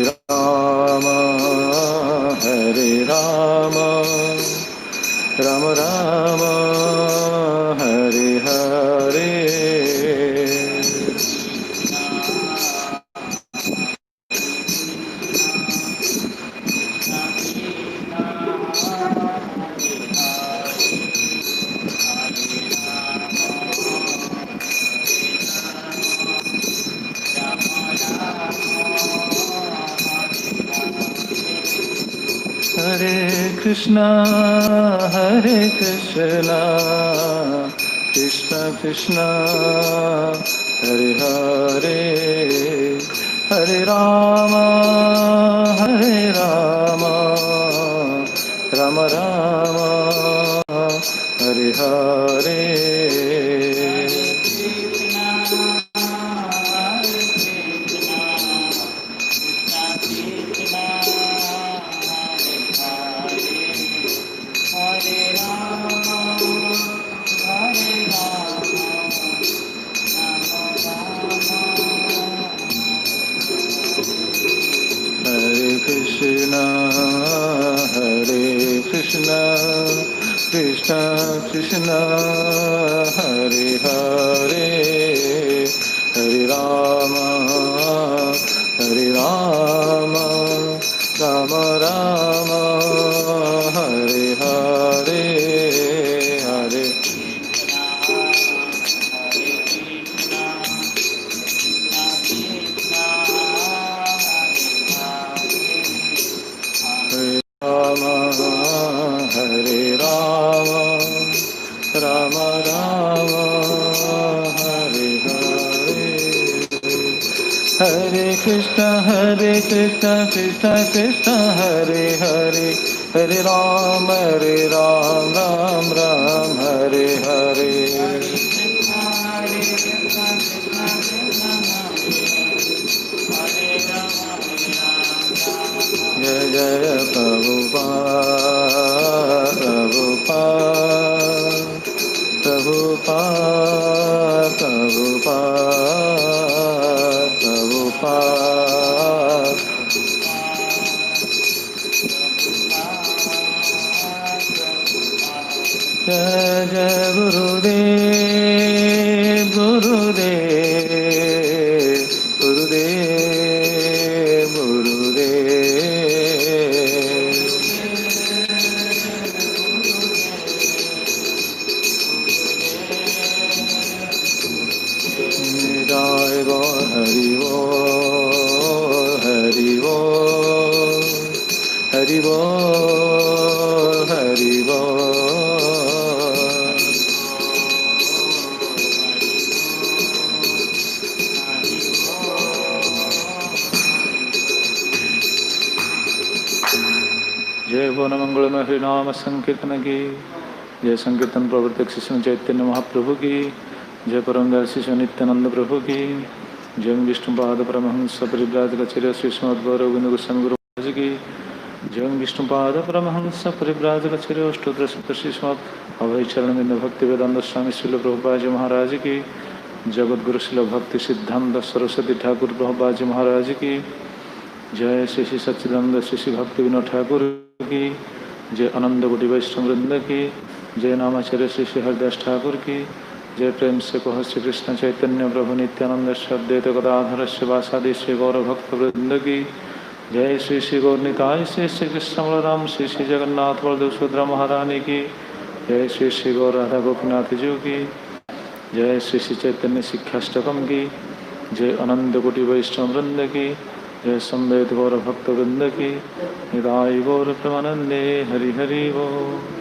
राम हरे राम राम राम हरे हरे। हरे कृष्णा कृष्ण कृष्ण हरे हरे, हरे राम राम राम हरे हरे। कृष्ण कृष्ण हरे हरे, हरे राम राम राम हरे हरे, हरे राम राम हरे हरे, हरे कृष्ण कृष्ण कृष्ण हरे हरे, हरे राम राम राम हरे हरे। जय जय प्रभुपाद प्रभुपाद प्रभुपाद प्रभुपाद। जय जय गुरुदेव गुरुदेव गुरुदेव गुरुदेव। जय गो हरि बोल हरि बोल हरि बोल हरि बोल। जय भुवन मंगलमय हरिनाम संकीर्तन की, जय संकीर्तन प्रवर्तक शिशु चैतन्य महाप्रभु की, जय परम दयाल शिशु नित्यानंद प्रभु की, जय विष्णुपाद परमहंस परिव्राजकाचार्य श्री श्रीमद्गौरविंद गोस्वामी गुरु महाराज की, जय विष्णुपाद परमहंस परिव्राजकाचार्य अष्टोत्तर सप्तर्षि श्रीमद् अभय चरणविंद भक्ति वेदांत स्वामी श्रील प्रभुपाद जी महाराज की, जगत गुरु श्रील भक्ति सिद्धांत सरस्वती ठाकुर प्रभुपाद जी महाराज की, जय श्री श्री सच्चिदानंद श्री श्री भक्ति विनोद ठाकुर की, जय आनंद कोटि वैष्णव वृंद की, जय नामाचार्य श्री श्री हरिदास ठाकुर की, जय प्रेम से कह श्री कृष्ण चैतन्य प्रभु नित्यानंद श्री अद्वैत गदाधर शिवासादि श्री गौर भक्त वृंद की, जय श्री श्री गौरनिताय श्री श्री कृष्ण बलराम श्री श्री जगन्नाथ बलदेव सुभद्रा महारानी की, जय श्री श्री गौर राधा गोपीनाथ जी की, जय श्री श्री चैतन्य शिक्षाष्टकम की, जय अनंत कोटि वैष्णव वृंद की, जय संवेद गौर भक्त वृंद की, निताय गौर प्रेमानंदे हरि हरि बोल।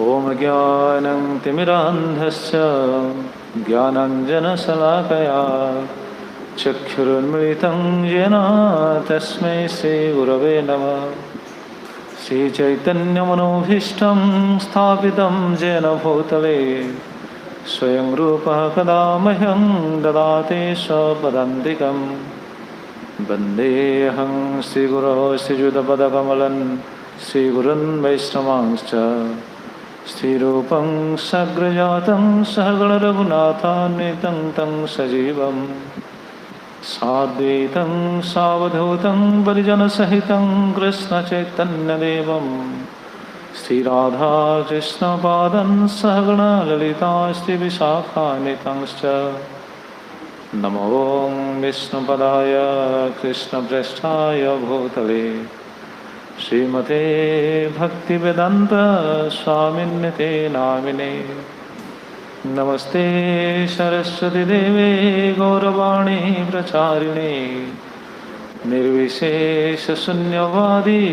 ओम ज्ञानं तिमिरान्धस्य ज्ञानाञ्जनशलाकया चक्षुरुन्मिलितं येन तस्मै श्रीगुरवे नमः। श्रीचैतन्यमनोभीष्टं स्थापितं येन भूतले स्वयं रूपः कदा मह्यं ददाति स्वपदान्तिकं। वन्देऽहं श्रीगुरोः श्रीयुतपदकमलं श्रीगुरुन् वैष्णवांश्च श्रीरूपं सग्रजातं सहगणरघुनाथान्वितं तं सजीवं साद्वैतं सावधूतं परिजनसहितं कृष्णचैतन्यदेवं श्रीराधाकृष्णपादं सहगणा ललिता श्रीविशाखान्वितांश्च नमो विष्णुपदाय कृष्णप्रेष्ठाय भूतले श्रीमते भक्तिवेदान्त स्वामिन्निते नामिने नमस्ते सरस्वती देवे गौरवाणी प्रचारिणे निर्विशेषशून्यवादी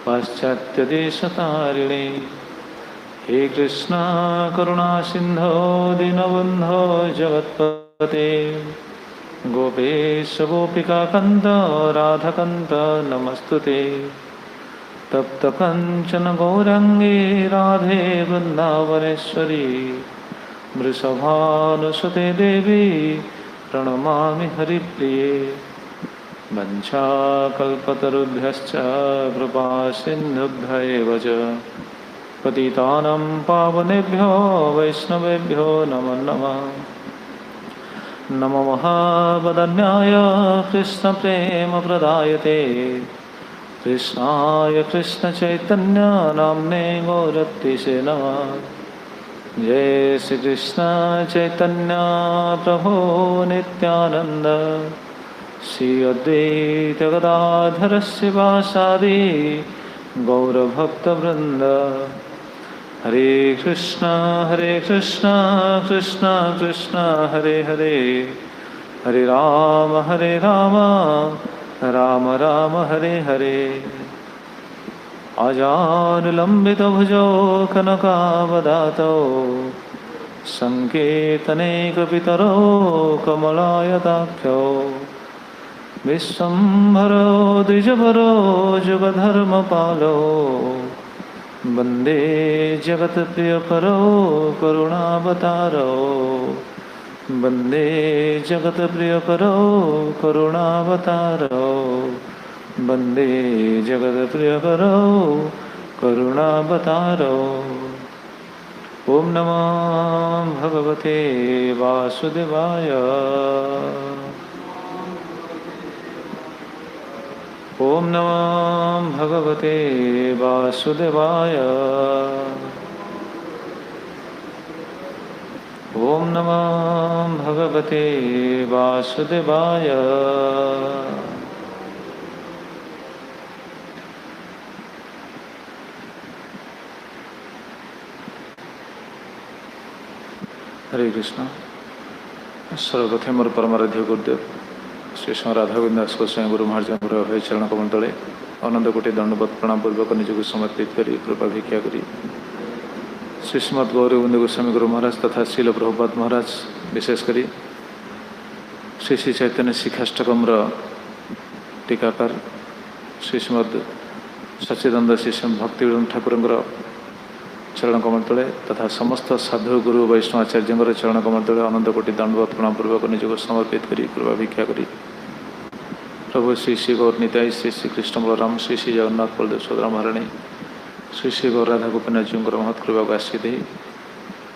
पाश्चात्यदेशतारिणे हे कृष्ण करुणा सिन्धो दीनबन्धो जगत्पते गोपेश गोपिकाकन्त राधाकन्त नमस्तुते तप्त कंचन गौरंगी राधे वृंदावनेश्वरी वृषभानुसुते देवी प्रणमामि हरिप्रिये वंशाकल्पतरुभ्यश्च कृपा सिन्धुभ्यैव च पतितानं पावनेभ्यो वैष्णवेभ्यो नमो नमः। नमो महावदन्याय कृष्णप्रेमप्रदायते कृष्णाय कृष्णचैतन्य नाम्ने गौरत्तिसे नमः। जय श्री कृष्ण चैतन्य प्रभो नित्यानंद श्री अद्वैत गदाधर शिवासादि गौरभक्तवृंद। हरे कृष्ण कृष्ण कृष्ण हरे हरे, हरे राम राम राम हरे हरे। आजानुलम्बितभुजौ कनकावदातौ सङ्केतनेकपितरौ कमलायताख्यौ विश्वम्भरो द्विजभरो जुगधर्मपालौ वन्दे जगत्प्रियकरौ करुणावतारौ वन्दे जगत्प्रियकरौ करुणावतारौ वन्दे जगत्प्रियकरौ करुणावतारौ। ॐ नमो भगवते वासुदेवाय। ॐ नमो भगवते वासुदेवाय। ॐ नमो भगवते वासुदेवाय। हरे कृष्ण। सर्वप्रथम मोर परमाराध्य गुरुदेव श्री श्री राधा गोविंद दास गोस्वामी गुरु महाराज हृदय चरण कमल तले आनंद कोटि दंडवत प्रणाम पूर्वक निजक समर्पित करी कृपा भिक्षा करी श्रीमद गौरगोविंद गोस्वामी गुरु महाराज तथा श्रील प्रभुपाद महाराज विशेष करी श्री श्री चैतन्य शिक्षाष्टकम टीकाकार श्रीमद सच्चिदानंद श्री भक्ति ठाकुर चरण कमल तले तथा समस्त साधु गुरु वैष्णव आचार्य चरण कमल तले आनंद कोटि दंडवत प्रणाम पूर्वक निजक समर्पित करी कृपा भिक्षा करी प्रभु श्री श्री गौर निताई श्री श्री कृष्ण बलराम श्री श्री जगन्नाथ बलदेव सुभद्रा महाराणी श्री श्री गौर राधा गोपीनाथ जी महत् कृपा को आशीष दे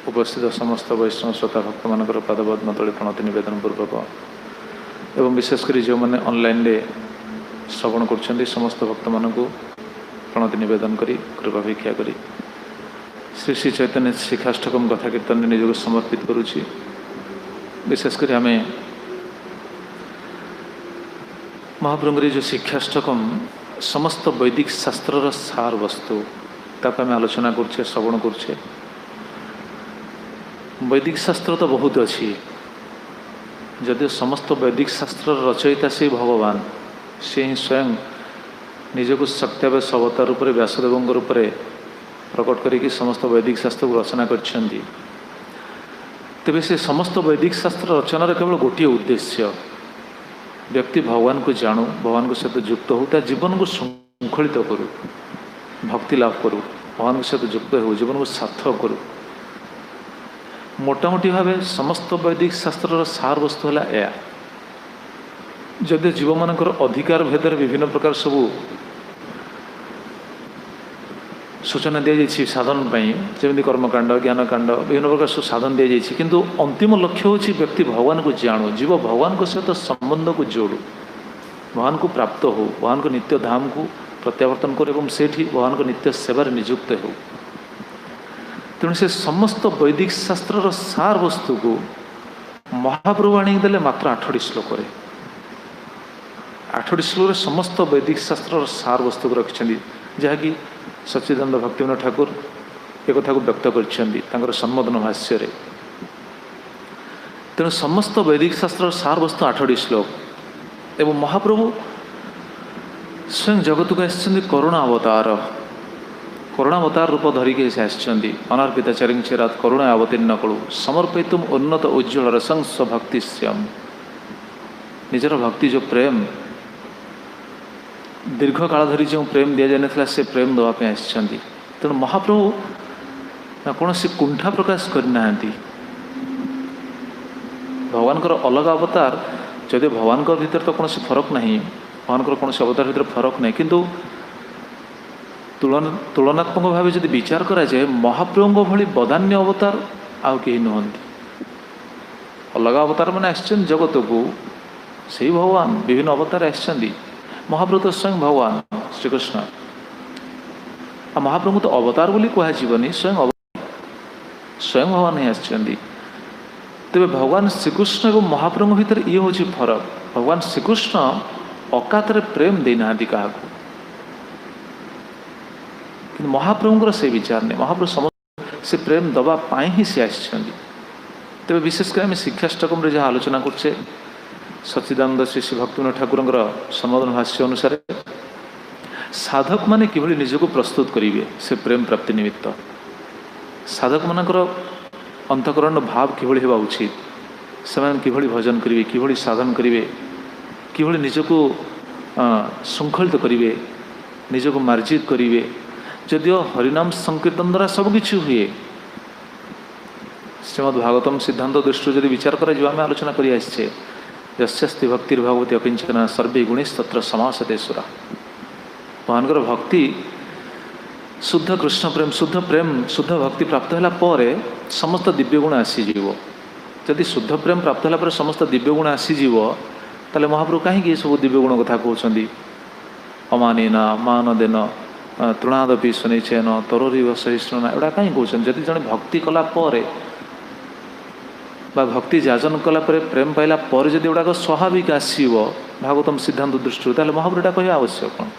उपस्थित समस्त वैष्णव श्रोता भक्त मान पादपद्म तले प्रणति नवेदन पूर्वक एवं विशेषकर जो मैंने ऑनलाइन श्रवण कर समस्त भक्त मान प्रणति नवेदन करी कृपा भिक्षा करी श्री श्री चैतन्य शिक्षाष्टकम कथा कीर्तन निजक समर्पित करुच्ची। विशेषकर आम महाप्रभुर जो शिक्षाष्टकम समस्त वैदिक शास्त्र सार वस्तु ताक आम आलोचना करछे श्रवण करछे। वैदिक शास्त्र तो बहुत अच्छी जदि समस्त वैदिक शास्त्र रचयिता से भगवान से ही स्वयं निजक सत्यावेश अवतार रूप व्यासदेव रूप प्रकट करी समस्त वैदिक शास्त्र को रचना करछंती। तेबे से समस्त वैदिक शास्त्र रचनार केवल गोटे उद्देश्य व्यक्ति भगवान को जानू भगवान को सहित युक्त हो जीवन को श्रृंखलित करू भक्ति लाभ करू भगवान के सहित युक्त हो जीवन को सार्थक करू। मोटामोटी भाव समस्त वैदिक शास्त्र सार वस्तु है जदि जीव मानकर अधिकार भेदर विभिन्न प्रकार सबू सूचना दी जाइए साधन जमी कर्मकांड ज्ञानकांड विभिन्न प्रकार सब साधन दी जाइए किंतु अंतिम लक्ष्य हूँ व्यक्ति भगवान को जानू जीव भगवान को सहित संबंध को जोड़ू भगवान को प्राप्त हो भगवान को नित्य धाम को प्रत्यावर्तन कर भगवान को नित्य सेवार नियुक्त हो। तेणु से समस्त वैदिक शास्त्र सार वस्तु को महाप्रभु आनिदेले मात्र 8 श्लोक 8 श्लोक समस्त वैदिक शास्त्र सार वस्तु को रखिंट जहाँकि सच्चिदानंद भक्तिविनोद ठाकुर एक कथा को व्यक्त कर सम्बोधन भाष्य। तेणु समस्त वैदिक शास्त्र सार वस्तु 8 श्लोक एवं महाप्रभु स्वयं जगत को आसछन्ति करुणा अवतार रूप धरिके से आसछन्ति अनार्पिता चरिंचेरात करुणा अवतीर्ण कलु समर्पयितुम उन्नत उज्ज्वल रसं स्वभक्ति श्याम निजर भक्ति जो प्रेम दीर्घ काल धरी जो प्रेम दि जाता से प्रेम देवाई आसछन्ति। तेणु महाप्रभु कौन सी कुंठा प्रकाश करना भगवान अलग अवतार जदि भगवान भीतर तो कौन फरक नहीं भगवान कौन अवतार भीतर फरक नहीं किंतु तुलनात्मक भाव जब विचार करा जाए महाप्रभु भली बदान्य अवतार आउ कहीं नुहति अलग अवतार मैंने आसछन जगत को से भगवान विभिन्न अवतार आसछन्ति महाप्रभु तो स्वयं भगवान श्रीकृष्ण महाप्रभु तो अवतार बोली कहनी स्वयं भगवान ही आसछन्ति। तेरे भगवान श्रीकृष्ण और महाप्रभु भीतर ये हूँ फरक भगवान श्रीकृष्ण अकातर प्रेम देना क्या कि महाप्रभुଙ୍କର से विचार नहीं महाप्रभु समस्त से प्रेम दवाई ही सी आसछन्ति। तेरे विशेषकर आम शिक्षाष्टकम जहाँ आलोचना करे सच्चिदानंद श्री श्री भक्तिविनोद ठाकुर संबोधन भाष्य अनुसार साधक माने किभली निजको प्रस्तुत करेंगे से प्रेम प्राप्ति निमित्त साधक मानकर अंतकरण भाव किभली होगा उचित से किभली भजन करेंगे किभली साधन करेंगे किभली निजको श्रृंखलित करेंगे निजको मार्जित करेंगे जदिओ हरिनाम संकीर्तन द्वारा सबकि हुए श्रीमद्भागवतम सिद्धांत दृष्टि जब विचार करें आलोचना कर यस्ति भक्तिर्भगवती अकिंचना सर्वे गुणस्तत्र समासते सुरा भगवान भक्ति शुद्ध कृष्ण प्रेम शुद्ध भक्ति प्राप्त होला पर समस्त दिव्य गुण आसीज जदि शुद्ध प्रेम प्राप्त होला पर समस्त दिव्य गुण आसीज ताले महाप्रभु कहीं सब दिव्य गुण कथा कहते अमानिना मानदेन तृणादपि सुनिचेन तरोरीव सहिष्णुना एवं कहीं कहते जदि जड़े भक्ति कला भक्ति जाजन कला प्रेम पाइला पर जदि गुड़ाक स्वाभाविक आसव भागवतम सिद्धांत दृष्टि महाप्रभुटा कह आवश्यक कौन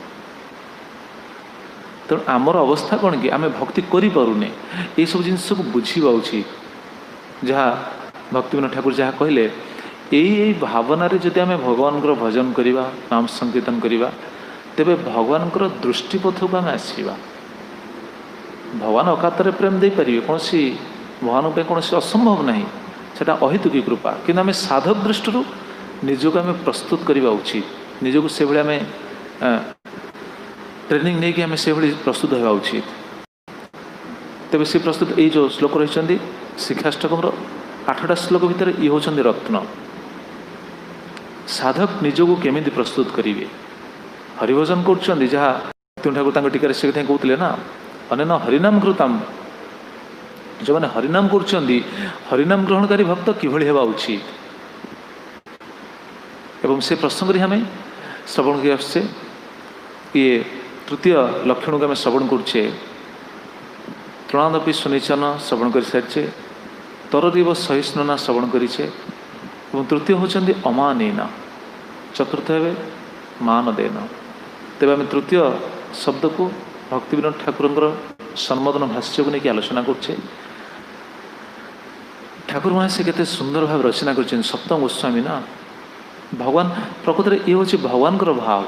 तेणु आमर अवस्था कौन कि आम भक्ति करें ये सब जिन को बुझा उचित जहाँ भक्तिविनोद ठाकुर जहाँ कहले यही भावना जदि आम भगवान भजन करवा नाम संकीर्तन करवा तेबे भगवान दृष्टिपथ को आम आसवा भगवान अकातर प्रेम दे पारे कौन भगवान कौन असंभव नहीं सेटा अहेतुकी कृपा कि आम साधक दृष्टि निजक आम प्रस्तुत करवा उचित निजक से आम ट्रेनिंग नहीं कि आम से प्रस्तुत होगा उचित। तेज से प्रस्तुत ये जो श्लोक रही शिक्षाष्टकम 8टा श्लोक भितर ये होती रत्न साधक निजक केमी प्रस्तुत करेंगे हरिभजन कर जहाँ ठाकुर टीकार से कहते ना अनेन हरिनाम कृतम जो मैंने हरिनाम कर हरिनाम ग्रहणकारी भक्त किभली होगा उचित एवं से प्रसंग आम श्रवण कर ये तृतीय लक्षण को आम श्रवण करुचे तृणादपि सुनिचन श्रवण कर सारी तरोरीव सहिष्णुना श्रवण करें तृतीय होती अमानेना चतुर्थ हे मानदेन। तेज आम तृतीय शब्द को भक्तिविनोद ठाकुर सम्बोधन भाष्य को लेकिन आलोचना करुचे ठाकुर महाशय केते सुंदर भाव रचना कर सप्तम गोस्वामी ना भगवान प्रकृत में ये हूँ भगवान भाव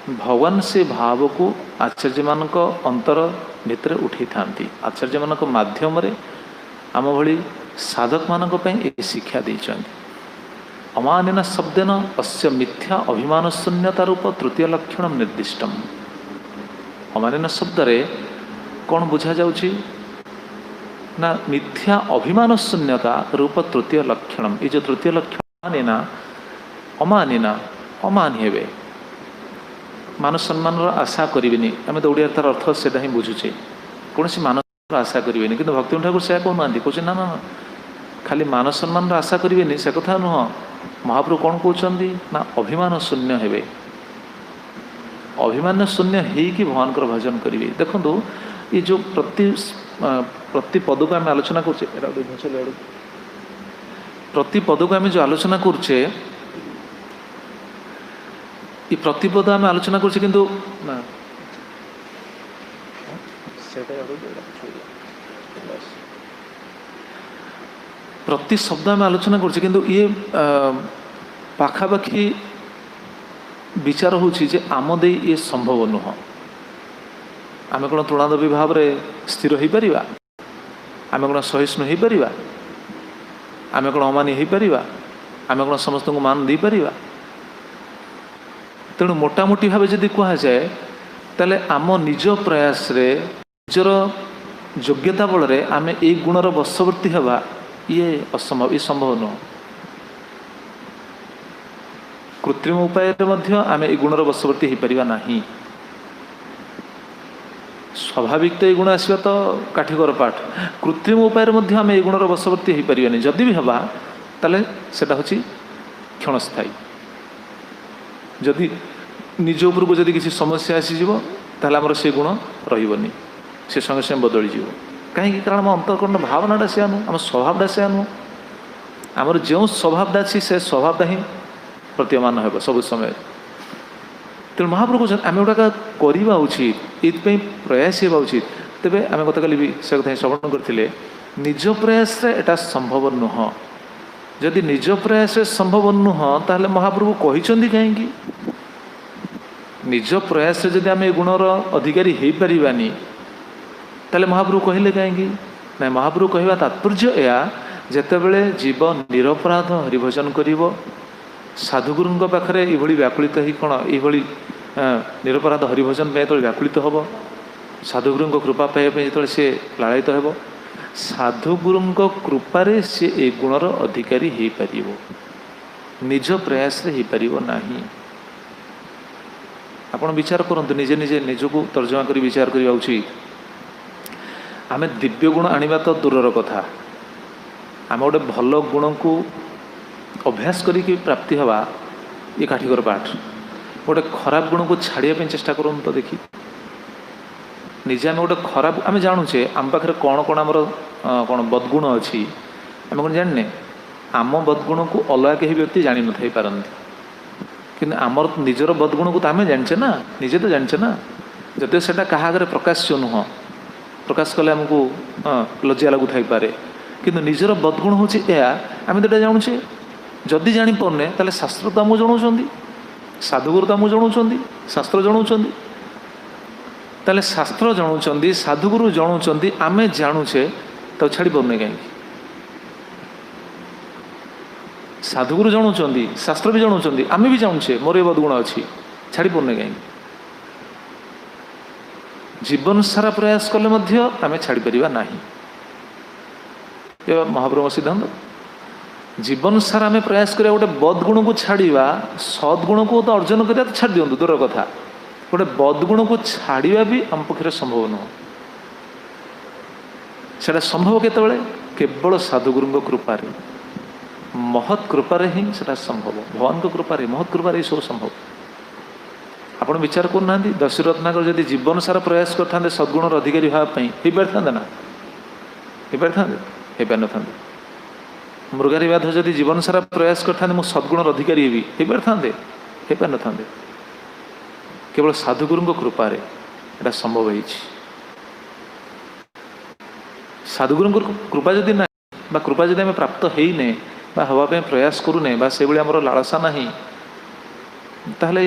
भगवान से भाव को आचार्य मान अंतर भितर उठे था आचार्य मान मध्यम आम भली साधक मान शिक्षा देते अमानिना शब्देन अस्य मिथ्या अभिमान शून्यता रूप तृतीय लक्षण निर्दिष्ट अमानिना शब्द कौन बुझा जाउछि ना मिथ्या अभिमान शून्यता रूप तृतीय लक्षण ये जो तृतीय लक्षण अमानिना अमान हे मान सम्मान आशा करें आम तो ओडिया तार अर्थ से ही बुझुचे कौन सी मान आशा करेंगे। कि भक्ति ठाकुर से कहना कौन ना ना खाली मान सम्मान आशा करेंगे से कथा नुह। महाप्रभु कौन कहते ना अभिमान शून्य हे, अभिमान शून्य होगी भगवान भजन करेंगे। देखो ये जो प्रति पद को आम आलोचना करचे, प्रति पद को आम जो आलोचना करचे ये प्रतिपद आम आलोचना करचे किंतु ना प्रति शब्द आम आलोचना करचे किंतु ये पाखापाखि विचार होची आम दे ये संभव नुह। आम कौन तृणादवी भाव में स्थिर हो पार, आम कौन सहिष्णु हो पार, आम कौन अमानी हो पार, आम कौन समस्त को मान दे पार। तेणु मोटामोटी भाव जदि कहुए ताले आम निज प्रयास रे निजर योग्यता बल रे आम ये गुणर वशवर्ती हवा ये असंभव, ये संभव नुह। कृत्रिम उपाय आम ये गुणर वशवर्ती हो पार नहीं। स्वाभाविक तो ये गुण आसवा तो काठिकर पाठ, कृत्रिम उपाय आम ये गुणर वशवर्ती हो पार नहीं। जदि भी हवा ताले सेटा होची क्षणस्थायी। जदि निज उपरको जदि किसी समस्या आसीज ताहले आमर से गुण रही से संगे संगे बदली जीव। कहीं कारण आम अंतःकरण भावनाटा से आनु, आम स्वभावटा से आनु। आमर जो स्वभावटा अच्छी से स्वभावटा ही प्रतीयमान हो सब समय। तेणु महाप्रभु आम गुड़ाक करवा उचित, ये प्रयास होगा उचित। तेरे आम गत काली भी से कथा श्रवण करते निज प्रयास एटा संभव नुह। जदि निज प्रयास संभव नुह ताहले महाप्रभु कहिसंदी कहीं निज प्रयास जदि आम गुणर अधिकारी हो पारानी ताले महाप्रभु कहले कहीं ना। महाप्रभु कहवा तात्पर्य या जेतेबेले जीव निरपराध हरिभजन करिवो, साधुगुरुंक पाखरे ये व्याकुलित ही कौन ये निरपराध हरिभजन में जो व्याकुलित हम, साधुगुरुंक कृपा पाइबा जो सी लालित हो, साधुगुरुंक कृपारे सी ए गुणर अधिकारी हो पार, निज प्रयास हो पार नहीं। आपण विचार करंतु निजे निजे निजको तर्जमा कर विचार करवा उचित। आम दिव्य गुण आनिबा तो दूरर कथा, आम गोटे भल गुण को अभ्यास करिक प्राप्ति हवा ये काठिकर पाठ। गोटे खराब गुण को छाड़िया चेष्टा करूँ तो देखी निजे आम गोटे खराब आम जानूचे आम पाखे कौन कौन आमर कौन बदगुण अच्छी आम कौन जाने आम बदगुण को अलग कहीं व्यक्ति जान न थी पारती कि आमर निजर बदगुण को तो आम जाने ना, निजे तो जाने ना। जदि से क्या प्रकाश्य नुह, प्रकाश कले आमको लज्जा लगू थी पारे, किंतु निजर बदगुण हूँ आम तो जानूचे। जदि जापारे ताले शास्त्र तो आमको जनाऊँ, साधुगुरु तो आमको जनाऊँ, शास्त्र जनाऊँ। ताले शास्त्र जनाऊँ, साधुगुरु जनाऊँ, आम जानूचे तो छाड़ी पारे कहीं। साधुगुरु जनाऊँ, शास्त्र भी जनाऊँ, आम भी जानूचे मोर ये बदगुण अच्छी, छाड़ी पारे कहीं। जीवन सारा प्रयास कले आम छाड़ी पारिबा नहीं। महाप्रभु सिद्धांत जीवन सारा आम प्रयास करिया गोटे बदगुण को छाड़िबा, सद्गुण को तो अर्जन करिया तो छाड़ दियंतु दूर कथा, गोटे बदगुण को छाड़िबा भी आम पक्षे संभव नुह। सेटा संभव केतबेले केवल साधुगुरु कृपार, महत् कृपार ही सेटा संभव। भगवान को कृपार, महत् कृपार ये सब संभव। आपण विचार करना दशरत्नाकर जदि जीवन सारा प्रयास करते सद्गुणर अधिकारी हाँपाई हो पारि ना, हो पारि हो पारि न था। मृगारी बाध जदि जीवन सारा प्रयास करते मु सद्गुणर अधिकारी हेबी हो पारि हो पारि न था। केवल साधुगुरु कृपार एटा संभव है। साधुगुरु कृपा जदि ना बा कृपा जदि आम प्राप्त होने बा हवाई प्रयास करूने बा से आमर लालसा ना ताहले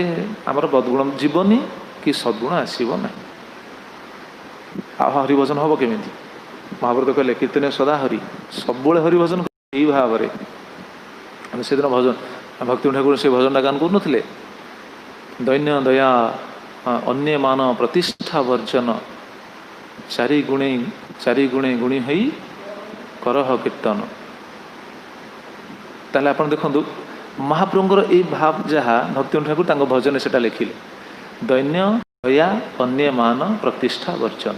आमर बदगुण जीवनी कि सद्गुण आसब ना। हरिभजन हम केमी महाभारत कहले कीर्तन सदा हरि सब हरिभजन यही भाव में आम से दिन भजन भक्ति ठाकुर से भजनटा गान करूँ दैन्य दया अन्य मान प्रतिष्ठा वर्जन चारि गुणे गुणी हई करह कीर्तन। ताले आपण देखंतु महाप्रभुंर ये भाव जहाँ भक्ति ठाकुर तांको भजन सेटा लिखिले दैन्य दया अन्य मान प्रतिष्ठा वर्जन।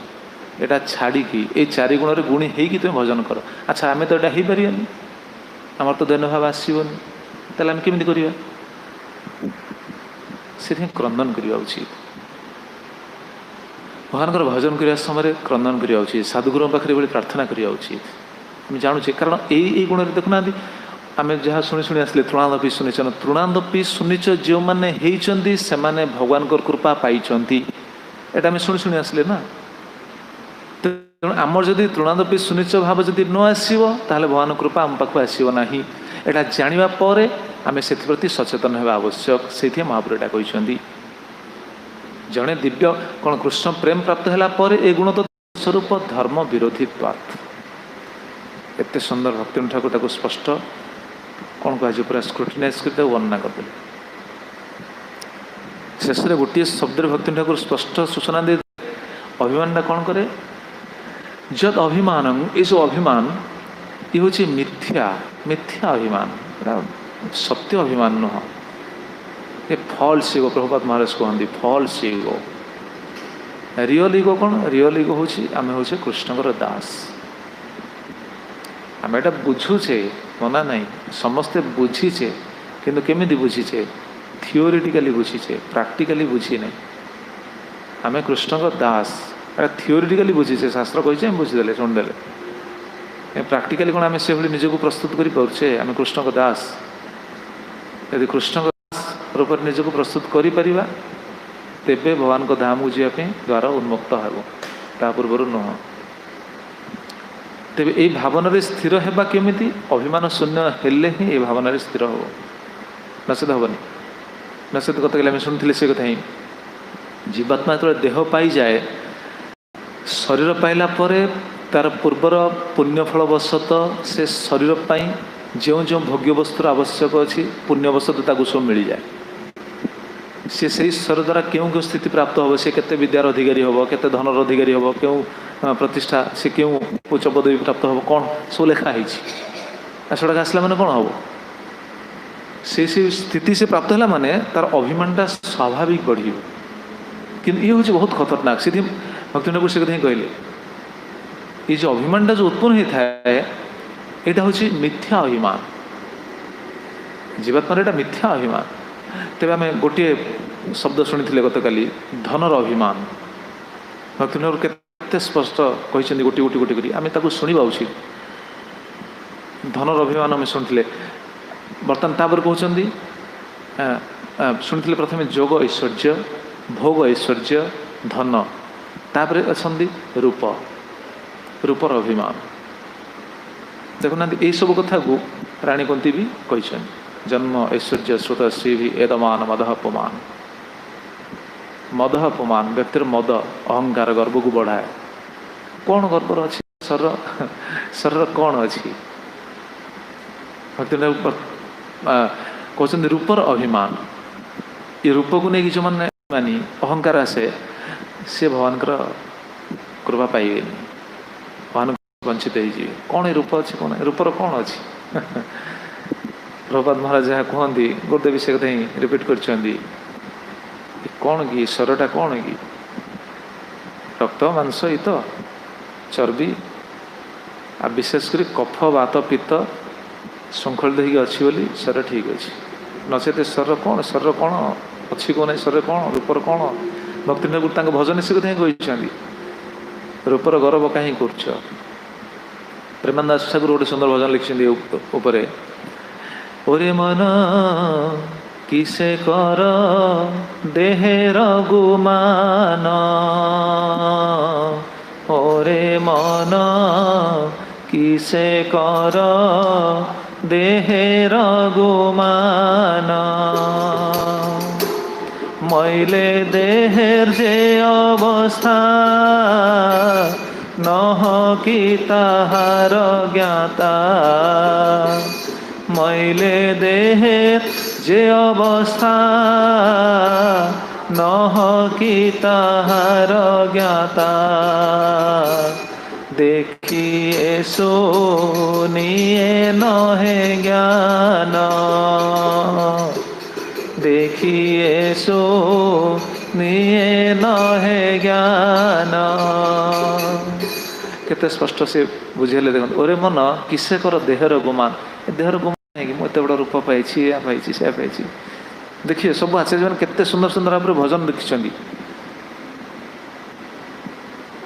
एटा छाड़ी ये चारि गुण गुणी होगी तुम भजन कर। अच्छा आम तो यहाँ हो पारानी, आमर तो देन भाव आसबनी, तेल आम केमी करवा से क्रंदन करवा उचित। भगवान भजन करने समय क्रंदन करवा उचित, साधुगुरु पाखे भाई प्रार्थना करवा उचित। आम जानूचे कारण यही गुण देखुना आम जहाँ शुणी शुणी आसले तृणादपि सुनिचन, तृणादपि सुनिच जो मैंने होती से भगवान कृपा पाई, एटा आम शुणी शुणी आसले ना। तेणु आमर जदि तृणादपि सुनिच भाव जदि न आसो ताहले भगवान कृपा आम पाखु आसो ना। एटा जानिबा परे आम से प्रति सचेतन होगा आवश्यक। से महाप्रभु एटा कहते जड़े दिव्य कौन कृष्ण प्रेम प्राप्त है ए गुण तो स्वरूप धर्म विरोधित्वात्। एत सुंदर भक्ति ठाकुर स्पष्ट कौन कह पूरा स्क्रूटिनाइज कर वर्णना करदे। शेष में गोटे शब्द भक्ति ठाकुर स्पष्ट सूचना दे अभिमान कौन करे, जद अभिमान ये सब अभिमान ये हूँ मिथ्या मिथ्या अभिमान, सत्य अभिमान नुह, ये फॉल्स ईगो। प्रभुपाद महाराज कहते फॉल्स ईगो। रियल ईगो कौन, रियल ईगो हूँ आम हूँ कृष्णकर दास। आम एटा बुझुचे मना नहीं, समस्ते बुझीचे किंतु केमिति बुझीचे, थियोरिटिकली बुझीचे, प्रैक्टिकली बुझी नहीं। आम कृष्णकर दास थियोरिटिकली बुझीचे, शास्त्र कही बुझीदे शुणिदेले, प्रैक्टिकली कौन आम से निजक प्रस्तुत कर पारे। आम कृष्णक दास, यदि कृष्णक रूप निजक प्रस्तुत करें तेबे भगवान को धाम को जावाई द्वार उन्मुक्त हो, पूर्वर नुह। तेबे ये भावना स्थिर होगा केमिति, अभिमान शून्य हेले ही ये भावना स्थिर हो, नचेत हेनी। नचेत कत आम शुणी से कथा ही जीवात्मा जो देह पाई जाए, शरीर पाइला परे तार पूर्वर पुण्यफल वशत से शरीर पाई जो जो भोग्य वस्तुर आवश्यक अच्छी पुण्यवशत सब मिल जाए। सी से शरीर द्वारा क्यों क्यों स्थिति प्राप्त हो, सी केते विद्यार अधिकारी हम, केते धनर अधिकारी हम, क्यों प्रतिष्ठा से क्यों उच्च पदवी प्राप्त हो, कौन सब लिखाई सेटा आसला मैंने कौन हम से स्थिति से प्राप्त है माने तार अभिमानटा स्वाभाविक बढ़। कि ये हूँ बहुत खतरनाक। से भक्ति ठाकुर से कथा कहले ये जो अभिमानटा जो उत्पन्न होता है यहाँ हूँ मिथ्या अभिमान, जीवात्मा एटा मिथ्या अभिमान। तेरे आम गोटे शब्द शुणी गत काली धनर अभिमान। भक्ति ठाकुर केते स्पष्ट कहते गोटे गोटे गोटे करी आम शुणा उचित। धनर अभिमान आम शुणी बर्तमान तापर कहते शुणी प्रथम जोग ऐश्वर्य, भोग ऐश्वर्य, धन, तापर अच्छा रूप, रूपर अभिमान। देखुना यही सब कथा को रानी कुंती भी कही जन्म ऐश्वर्य श्रुत श्री भी एदमान मदहपमान। मदहपमान व्यक्तिर मद अहंकार गर्व को बढ़ाए। कौन गर्व अच्छी शरीर, शरीर कौन अच्छी भक्ति कहते रूपर अभिमान। ये रूप को नहीं जो मैंने मानी अहंकार आसे से भगवान कृपा पाइबे, भगवान वंचित हो। कौन रूप अच्छी, कौन रूपर कौन अच्छी। प्रभुपाद महाराज जहाँ कहते गुरुदेव से कथा ही रिपीट कर कौन कि शरीरटा कौन कि रक्त मांस ही तो चर्बी आ विशेषकर कफ वात पित्त श्रृंखलित होगी अच्छी बोली शरीर ठीक अच्छे, नचेत शरीर कौन, शरीर कौन अच्छी कौन, शरीर कौन, रूपर कौन। भक्ति ठाकुर भजन से कथा ही कहते रूपर गौरव कहीं कर। प्रेमानंद दास ठाकुर गोटे सुंदर भजन लिखिं उपरे ओरे मन किसे कर देहेर गुमान, ओरे मन किसे कर देहेर गुमान। मैले देहेर जे अवस्था नह कि ताहार ज्ञाता। मैले देहेर जे अवस्था नह कि ताहार ज्ञाता। देखिए सुनिए नहे ज्ञान, देखिए सो निये न है ज्ञान। केते स्पष्ट से बुझेले देखो। ओरे मन किसे कर देहर गुमान, देहर गुमान है कि मत बड़ा रूप पाई या पाई से पाई। देखिए सब आचार्य मैंने केते सुंदर सुंदर भाव भजन लिखिं।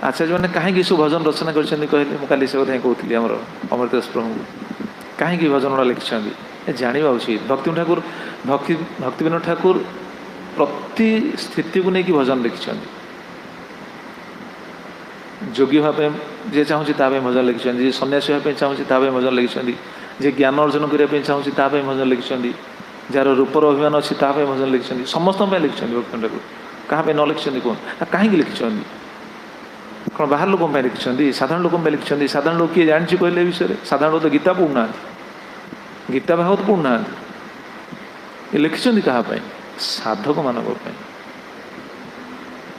आचार्य मैंने कहीं सब भजन रचना कर कहले मुझे से कथा कहती आमर अमृतदास प्रभु कहीं भजन गुड़ा लिखिं जाना उचित। भक्ति ठाकुर भक्ति विनोद ठाकुर प्रति स्थिति को लेकिन भजन लिखिं। जोगी भाव जी चाहूँ भजन लिखिं, जी सन्यासी भाव चाहूँ भजन लिखिं, जी ज्ञान अर्जन करने चाहूँ भजन लिखिं, जार रूपर अभिमान अच्छी भजन लिखिं। समस्त लिखिं भक्ति ठाकुर क्या न लिखिं कौन कहीं लिखिं कौन बाहर लोक लिखिं साधारण लोक लिखिं। साधारण लोक किए जानी कहले विषय साधारण लोग तो गीता पढ़ुना गीता भागवत पढ़ुना ये लिखिं क्या साधक मान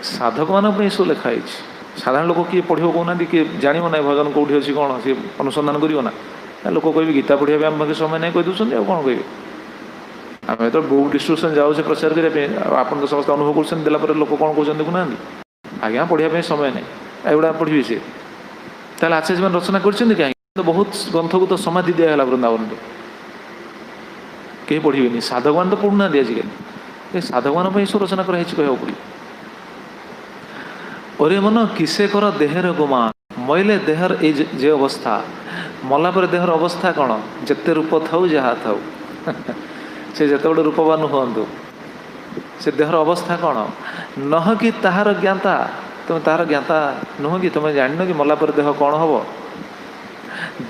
साधक मान सब लिखाई। साधारण लोक किए पढ़ो कहना किए जान ना भजन कौटी अच्छी कौन सी अनुसंधान करना लोक कह गीता पढ़ा आम पाखे समय नहीं कहीदे कौन कहे। आम तो बहुत डिस्ट्रिब्यूशन जाऊे प्रचार करने आप समस्त अनुभव कर लोक कौन कहते देखुना आज्ञा पढ़ाई समय नहीं एगुड़ा पढ़ी सी ताल आचार्य मैंने रचना कर तो बहुत ग्रंथ को तो समाधि दिगला वृंदावन कहीं पढ़े साधक मान तो पढ़ुना आजिकल साधक मान सब रचना कराई कह पड़ी। ओरे मन किसे कर देहर गुमान मईले देहर जे अवस्था मला पर देहर अवस्था कौन जिते रूप थाऊ जहाँ थाऊ से जिते बड़े रूपवान हूँ से देहर अवस्था कौन नह कि ताहार ज्ञाता तुम तार ज्ञाता नुह कि तुम्हें जान कि मला पर देह कौन हम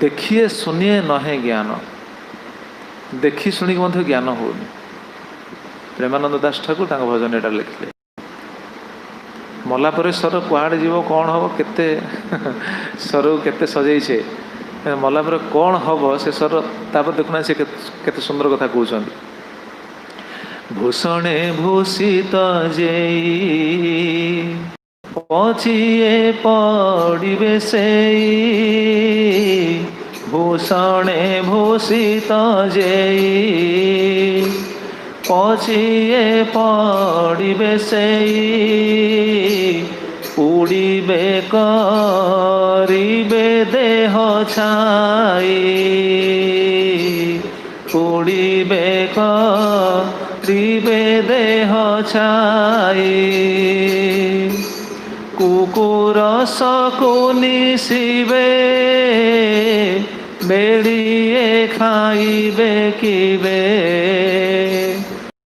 देखिए सुनिए नहे ज्ञान देखी शुणिक मध्य ज्ञान होनी। प्रेमानंद दास ठाकुर भजन एटा लिखिले मला पर स्वर कुआड़े जीव कौन हम केते स्वर केते सजैछे मला पर कौन हम से स्वर तापर देखुना से केते सुंदर कथा कहते भूषणे भूषित जेई पचिए पड़े से भूषणे भूषित जेई पचिए पड़े से उड़े करिबे देह छाई उड़े करिबे देह छाई कुकुर शकुनी शिवे बेड़िए खाइबे किबे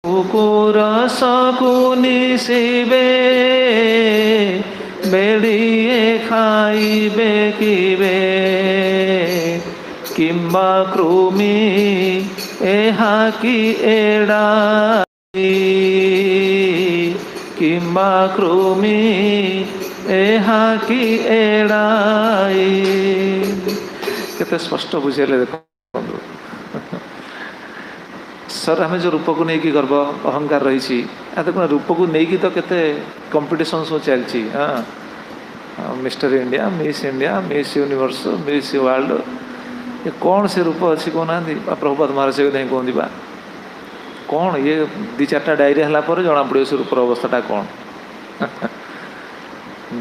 कुकुर शकुनी शिवे बेड़िए खाइबे किबे किंबा कृमि एहा कि एड़ाई किंबा कृमि एहा कि एड़ाई केते स्पष्ट बुझेले देखो सर आम जो रूप को लेकिन गर्व अहंकार रही देखो रूप को लेकिन तो केते कंपटीशन सब चलती हाँ mister India miss universe miss world ये कौन से रूप अच्छी कहना प्रभुपाद महाराज कहीं कहती बा कौन ये दी चार्टा डायरिया है जना पड़ो से रूपर अवस्था कौन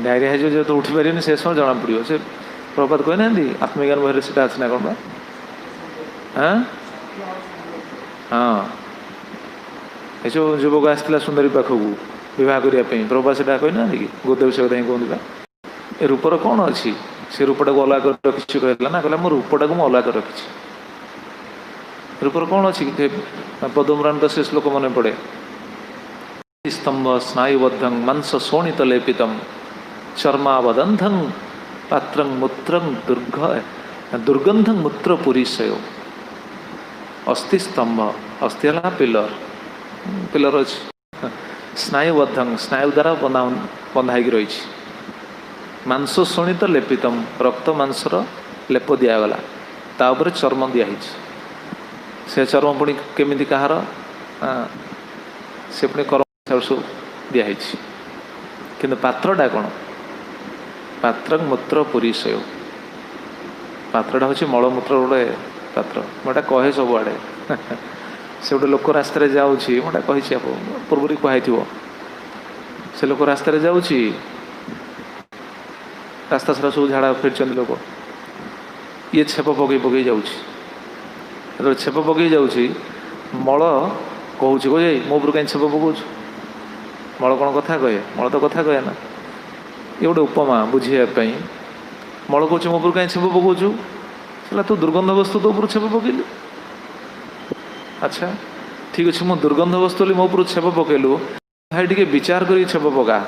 डायरिया है जो तो उठी पारे से समय जना पड़ो से प्रभुपाद कहना आत्मज्ञान बहर से अच्छी ना कौन हाँ हाँ ये जो युवक आसला सुंदरी पाखक बह करने प्रभुपाद से कहना कि गोदेव से कहीं कहती बा ए रूपर कौन अच्छी से रूपटा को अलग कर रखी कहला ना कहला मो रूपटा को अलग कर रखी रूपर कौन अच्छी पद्मरान से श्लोक मन पड़े स्तंभ स्नायुबद्धं मांस शोणित लेपितम चर्मावदंधं पात्रं मूत्रं दुर्गंधं मूत्र पुरीशयो अस्थि स्तंभ अस्थि है पिलर पिलर अच्छी स्नायुबद्धं स्नायु द्वारा बंधाई रही मांस शोणित लेपितम रक्त मांसर लेप दिगला तापर चर्म दिखाई से चर्म पुणी केमी कहार से पुणी कर्म सब दिखाई कि पात्रटा कौन पात्र मूत्र पुरीशय पात्रटा हूँ मलमूत्र गोटे पात्र मोटा कहे सब आड़े से गोटे लोक रास्त जाऊँगी मोटा कही पूर्व कहुई से लोक रास्त जाऊँगी रास्ता सारा सब झाड़ा फिर लोक ये छेप पकई पकई जाऊँ छेप पकई जाऊँ मल कहूँ कहे मो उपरू कहीं छेप पकाऊ मल कौन कथा कहे मल तो कथा कहे ना ये गोटे उपमा बुझापी मल कहे मो उपरू कहीं छेप पकाऊ है तू दुर्गंध वस्तु तो उपरू छेप पकईलु अच्छा ठीक अच्छे मु दुर्गंध वस्तु मो उपरू छेप पकईलु भाई टे विचार कर छेप पका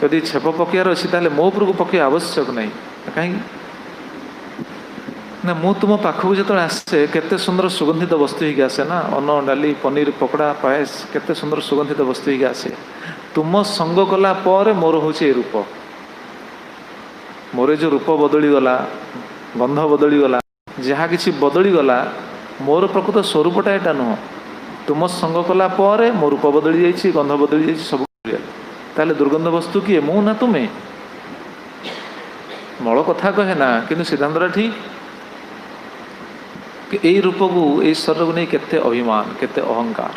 जदि छेप पकार अच्छी ताले मो उपरक पकई आवश्यक नहीं कहीं ना मु तुम पाखक जो आसे केते सुंदर सुगंधित वस्तु ही आसे ना अन्न डाली पनीर पकड़ा पायस केते सुंदर सुगंधित वस्तु ही आसे तुम संग कला पर मोर हूँ रूप मोर जो रूप बदली गला गंध बदली गला जहाँ किसी बदली गला मोर प्रकृत स्वरूपटा यहाँ नुह तुम संग कला पर मो रूप बदली जाइए गंध बदली जाइए सब ताले दुर्गंध वस्तु किए मु ना तुम्हें मल कथा कहे ना कि सिद्धांतटा ठीक यही रूप को यही शरीर को नहीं केते अभिमान केते अहंकार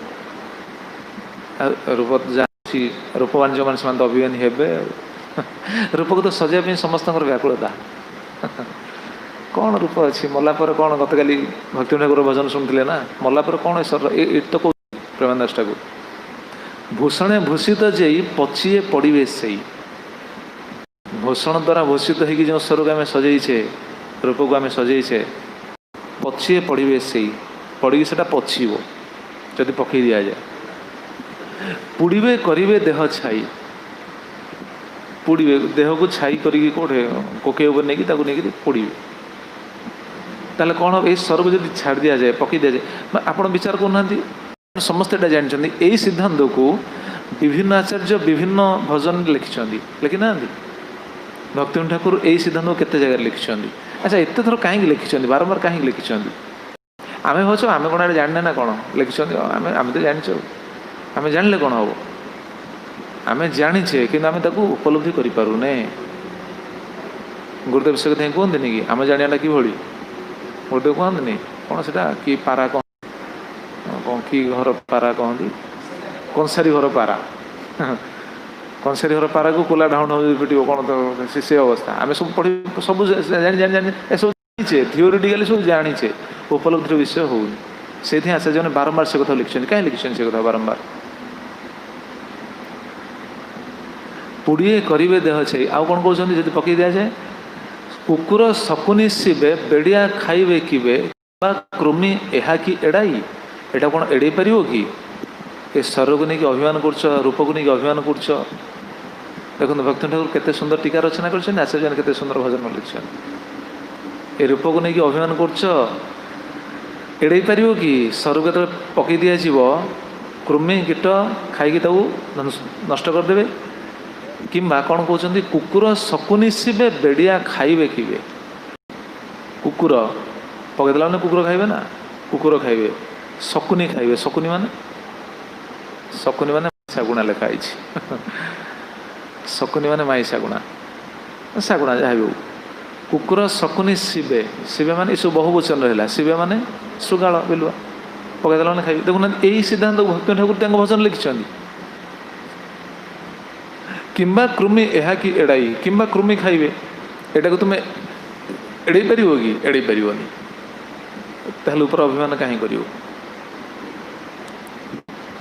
रूप रूपवान जो मैंने से अभिमानी हेबे रूप को तो सजाइए समस्त व्याकुलता कौन रूप अच्छी मलापर कौन गत काली भक्ति ठाकुर भजन शुणुले ना मलापर कौन शरीर तो कौ प्रेमानंद ठाकुर भूषणे भूषित जई पचिए पड़े से भूषण द्वारा भूषित हो जो शरीर को आम सजाइछे रूप को आम सजाइछे पचिए पड़े से पड़ी से पचिब जदि पकई दि जाए पुड़े करेंगे देह छाई पुड़े देह को छाई करोटे कोके नहीं पुड़े ताले कौन हम ये स्वर को जब छाड़ दि जाए पकई दि जाए आप विचार करना समस्ते जानते यही सिद्धांत को विभिन्न आचार्य विभिन्न भजन लिखिं लिखिना भक्ति ठाकुर यही सिद्धांत को केते जगह लिखिं अच्छा एत थर कहीं लिखिं बारंबार कहीं लिखिं आम भाव आम कौन आड़े जाने ना कौन लिखिं आम तो जाने आम जानले कौन हम आम जाचे कि आम उपलब्धि करें गुरुदेव से कथा कहते कि आम जाना कि भली गुरुदेव कहते कौन से कि पारा कौन कौन कि घर पारा कहती कंसारी घर पारा कंसारी घर पारा को कोला ढाउन पिट कौन तो से अवस्था आम सब पढ़ी सब सब थियोरिटिकली सब जाचे उपलब्धि विषय हो आचार्य मैंने बारंबार से कथा लिखिं कहीं लिखिं से कथा बारंबार पुड़िए करेंगे देह छे आउ कौन कहते जब पकई दि जाए कुकुर शकुनी शिवे बेड़िया खाइबे किबे कृमि एहा कि एड़ाई एटा कौन एड़े पार कि ए शरीर को लेकिन अभिमान कर रूप को लेकिन अभिमान कर देखो भक्ति ठाकुर केते सुंदर टीका रचना कर आचार्य केते सुंदर भजन लिखिं ए रूप को लेकिन अभिमान कर एड़े पार कि शरीर को पकई दि कृमि कीट खाई नष्ट करदे किंबा कौन कहते कुकुर शकुनी शिवे बेड़िया खाइबे किबे कुकुर पकईदेला मैंने कुकुर खाइबे ना कुकुर खाइबे शकुनी खाइबे शकुनी माने शागुणा लिखाई शकुनी माने माई शागुणा शागुणा जहाँ भी कुकुर शकुनी शिवे शिवे माने सब बहुवचन रहा शिवे माने सुगाल बिलुआ पकईदेला मैंने खाइबे देखुना यही सिद्धांत भक्ति ठाकुर भजन लिखिं किंबा कृमि एहा कि एड़ाई किंबा कृमि खाइबे एटा को तुम्हें एड़े पार कि एड़े पारनी ताल ऊपर अभिमान कहीं कर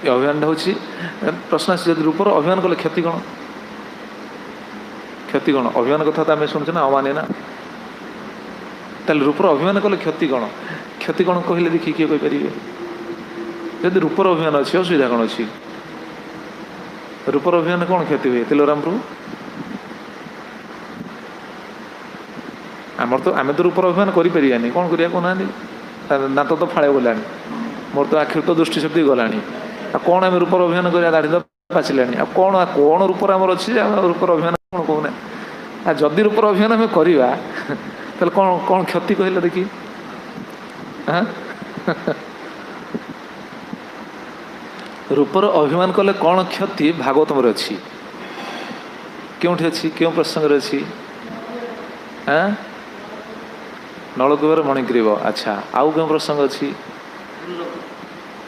अभिमान हूँ प्रश्न जब रूपर अभिमान कले क्षति कौन अभिमान कथा तो आम शुणुचे ना अमाने ना ताल रूपर अभिमान कले क्षति कौन कहले देखिए किए कहींपर जब रूपर अभिमान अच्छी असुविधा कौन अच्छी रूपर अभिमान कौन क्षति हुए तिलोराम प्रभु आमर तो आम तो रूपर अभिमान करें कौन करिया कहना दात तो फाड़े गला मोर तो आखिर तो दृष्टि शक्ति गला कौन आम रूपर अभिमान कर दाढ़ी तो पाचिला कौन कौन रूपर आमर अच्छी रूपर अभिमान कौन कहना जदि रूपर अभिमान आम करवा कौन कौन क्षति कहले देखी हाँ रूपर अभिमान कले कौन क्षति भागवतम अच्छी क्योंठि अच्छी क्यों प्रसंग अच्छी हाँ नलकूपर मणिग्रीव अच्छा आउ क्यों प्रसंग अच्छी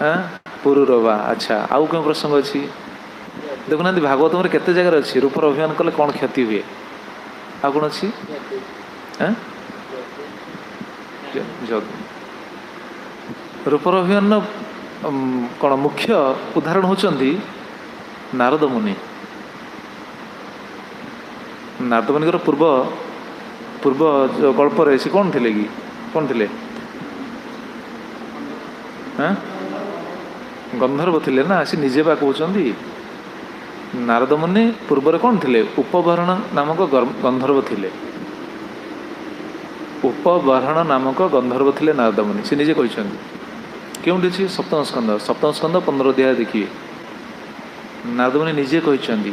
हाँ पुरुरवा। अच्छा आउ क्यों प्रसंग अच्छी देखुना भागवत में केते जगह अच्छी रूपर अभिमान कले कौन क्षति हुए आ कौन अच्छी रूपर अभिमान कौन मुख्य उदाहरण होचंदी नारद मुनि। नारद मुनि पूर्व पूर्व जो गल्प से कौन थे कि कौन थे गंधर्व थे ना सी निजे बा कहते नारद मुनि पूर्व कौन थे उपबरण नामक गंधर्व थे उपबरण नामक गंधर्व थे नारद मुनि से निजे कहते क्योंठी सप्तम स्कंद 15 अध्याय देखिए नारद मुनि निजे कहते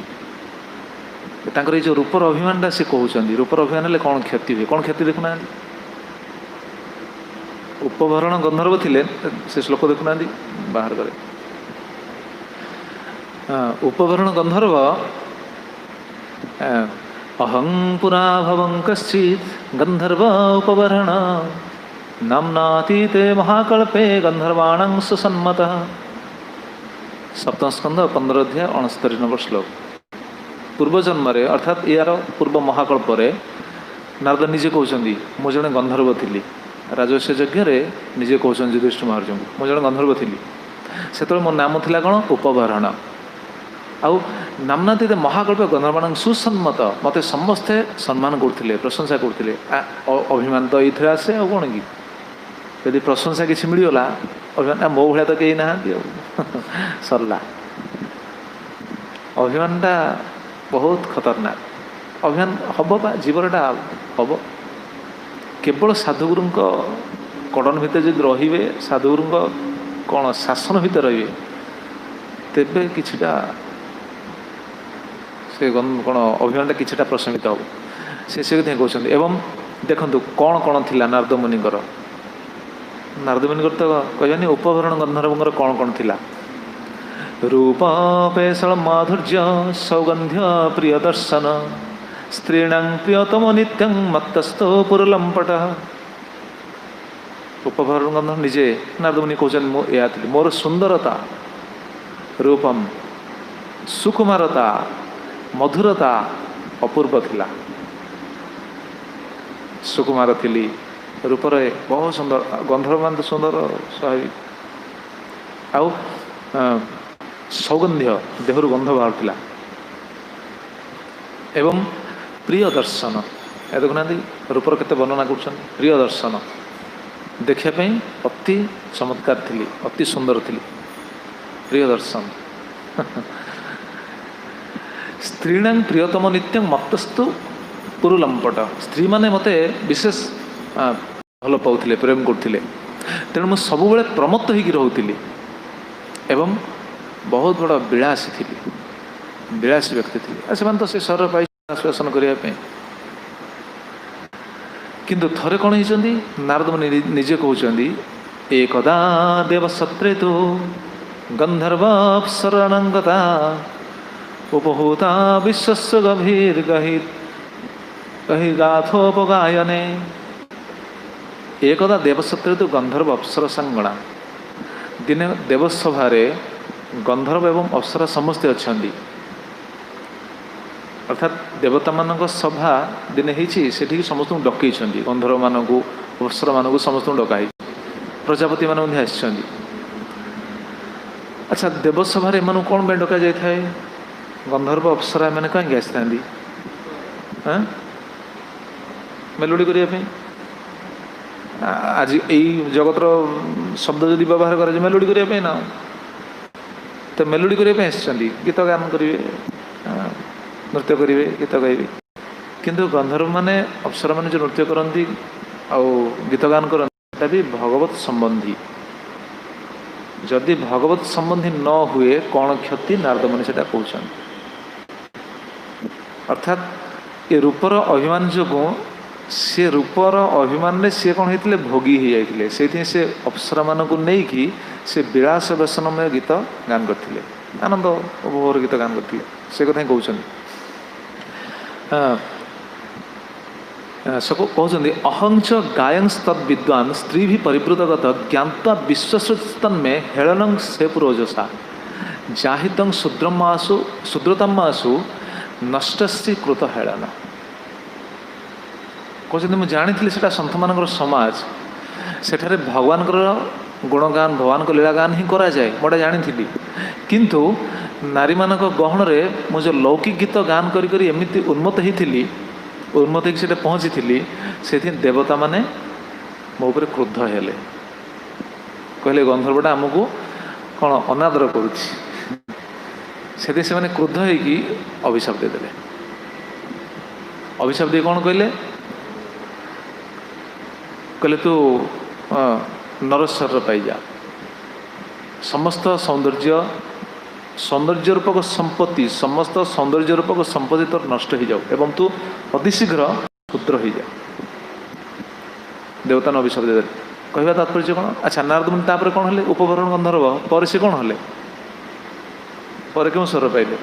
तांकर ये जो रूपर अभिमानटा से कहते रूपर अभिमान हेल्ले कौन क्षति हुए कौन क्षति देखुना उपभरण गंधर्व थिले से श्लोक देखुना बाहर करे उपभरण गंधर्व अहं पुरा भवं कश्चित् गंधर्व उपभरण नाम्नातीते महाकल्पे गंधर्वाणां सुसन्मतः। सप्तम स्कंद 15 अध्याय 69 नंबर श्लोक। पूर्व जन्म अर्थात यार पूर्व महाकल्प नारद निजे कहते मु जड़े गंधर्व थी राजस्व यज्ञ निजे कहते युधिष्ठिर महाराज को जड़े गंधर्व थी से मो नाम था कौन उपभरण आउ नामनाती महाकल्प गंधर्वाण सुसन्मत मत समस्ते सम्मान करते प्रशंसा करते अभिमान तो ये आसे आ कौन कि यदि प्रशंसा किसी मिलगला अभिमान मो भाया तो कहीं ना सरला अभिमानटा बहुत खतरनाक अभिमान हम बा जीवनटा हम केवल साधुगुरु कड़न भितर जब रे साधुगुरु कौन शासन भितर रे तेबे किछिटा से कौन अभिमानटा किछिटा प्रशमित हम से कहते एवं देखु कौन कौन थी नारद मुनिकर तो कहनी उपभरण गंधर्व कौन कौन थी रूप पेशल माधुर्य सौगंध्य प्रिय दर्शन स्त्रीणां प्रियतम नित्यं मत्तस्थो पुरलंपट। उपभरण गंधर्व निजे नारद मुनि कहते मोर सुंदरता रूपम सुकुमारता मधुरता अपूर्व थिला सुकुमार थी रूपर बहुत सुंदर गंधर्व मान तो सुंदर स्वाभाविक आउ सौगंध्य देहरु गंध बाहर एवं प्रिय दर्शन ए देखुना रूपर केते वर्णना कर प्रिय दर्शन देखापी अति चमत्कार थी अति सुंदर थी प्रिय दर्शन स्त्रीणां प्रियतम नित्यं मत्तस्तु पुरुलंपट स्त्री माने मते विशेष भल पाउथिले प्रेम करथिले तेणु मु सब बेले प्रमत्त होइकी रहउथिली एवं बहुत बड़ा विलासी थी विलासी व्यक्ति थी से तो से सहर पाई आश्वासन करने किंतु थरे कौन होती नारद मुनि निजे कहते एकदा देवसत्रे तो गंधर्वाप्सराणांगता उपहूता विश्वस्य गभीर गाथोपगायने एकदा देवसत्रे तो गंधर्व अप्सर संगणा दिने देवसभा गंधर्व एवं अप्सरा समस्ते अच्छा अर्थात देवता मान सभा दिने से समस्त डकई गंधर्व मानक अप्सरा मानक समस्त डकाई प्रजापति मान अच्छा देवसभा एम कौन पे डक जाए गंधर्व अप्सरा मैंने कहीं आसी मेलोडी करने आज यही जगतर शब्द जदि व्यवहार कर मेलोडी करने ना तो मेलोडी करने गीत गान करेंगे नृत्य करेंगे गीत गाइबे किंतु गंधर्व माने अप्सरा माने जो नृत्य करती गीत गान करती भी भगवत संबंधी जदि भगवत संबंधी न हुए कौन क्षति नारद मुनि से कहते अर्थात ये रूपर अभिमान जो सी रूपर अभिमान सी कौन होते भोगी हो जाते से अप्सरा मान को नहीं कि से विलास व्यसनमय गीत गान करते आनंद उपभोग गीत गान करते से कथा कहते ସବୁ କହୁଛନ୍ତି ଅହଂଚ ଗାୟଂସ୍ ତଦ୍ ବିଦ୍ୱାନ୍ ସ୍ତ୍ରୀ ବି ପରିବୃତଗତ ଜ୍ଞାତ୍ୱା ବିଶ୍ୱସୃତନ୍ମେ ହେଳନଂ ସେ ପୁରୋଜସା ଜାହିତଂ ଶୂଦ୍ରତମାସୁ ନଷ୍ଟଶ୍ରୀ କୃତ ହେଳନ। କହୁଛନ୍ତି ମୁଁ ଜାଣିଥିଲି ସେଇଟା ସନ୍ଥମାନଙ୍କର ସମାଜ, ସେଠାରେ ଭଗବାନଙ୍କର ଗୁଣଗାନ ଭଗବାନଙ୍କ ଲୀଳାଗାନ ହିଁ କରାଯାଏ, ମୁଁ ଏଇଟା ଜାଣିଥିଲି। କିନ୍ତୁ ନାରୀମାନଙ୍କ ଗହଣରେ ମୁଁ ଯେଉଁ ଲୌକିକ ଗୀତ ଗାନ କରି କରି ଏମିତି ଉନ୍ମତ୍ତ ହେଇଥିଲି, ଉନ୍ମତ୍ତ ହେଇକି ସେଟା ପହଞ୍ଚିଥିଲି, ସେଥିପାଇଁ ଦେବତାମାନେ ମୋ ଉପରେ କ୍ରୋଧ ହେଲେ। କହିଲେ ଗନ୍ଧର୍ବଟା ଆମକୁ କ'ଣ ଅନାଦର କରୁଛି। ସେଥିପାଇଁ ସେମାନେ କ୍ରୋଧ ହେଇକି ଅଭିଶାପ ଦେଇଦେଲେ। ଅଭିଶାପ ଦେଇ କ'ଣ କହିଲେ? କହିଲେ ତୁ ନରଶରୀର ପାଇଯା, ସମସ୍ତ ସୌନ୍ଦର୍ଯ୍ୟ ରୂପକ ସମ୍ପତ୍ତି, ସମସ୍ତ ସୌନ୍ଦର୍ଯ୍ୟ ରୂପକ ସମ୍ପତ୍ତି ତୋର ନଷ୍ଟ ହେଇଯାଉ ଏବଂ ତୁ ଅତିଶୀଘ୍ର ପୁତ୍ର ହେଇଯା। ଦେବତାନ ଅଭିଶାପ ଦେଇଦେଲେ। କହିବା ତାତ୍ପର୍ଯ୍ୟ କ'ଣ? ଆଚ୍ଛା, ନାରଦ ମୁନି ତାପରେ କ'ଣ ହେଲେ? ଉପବରଣ ଗନ୍ଧର୍ବ ପରେ ସେ କ'ଣ ହେଲେ? ପରେ କେଉଁ ସ୍ୱର ପାଇଲେ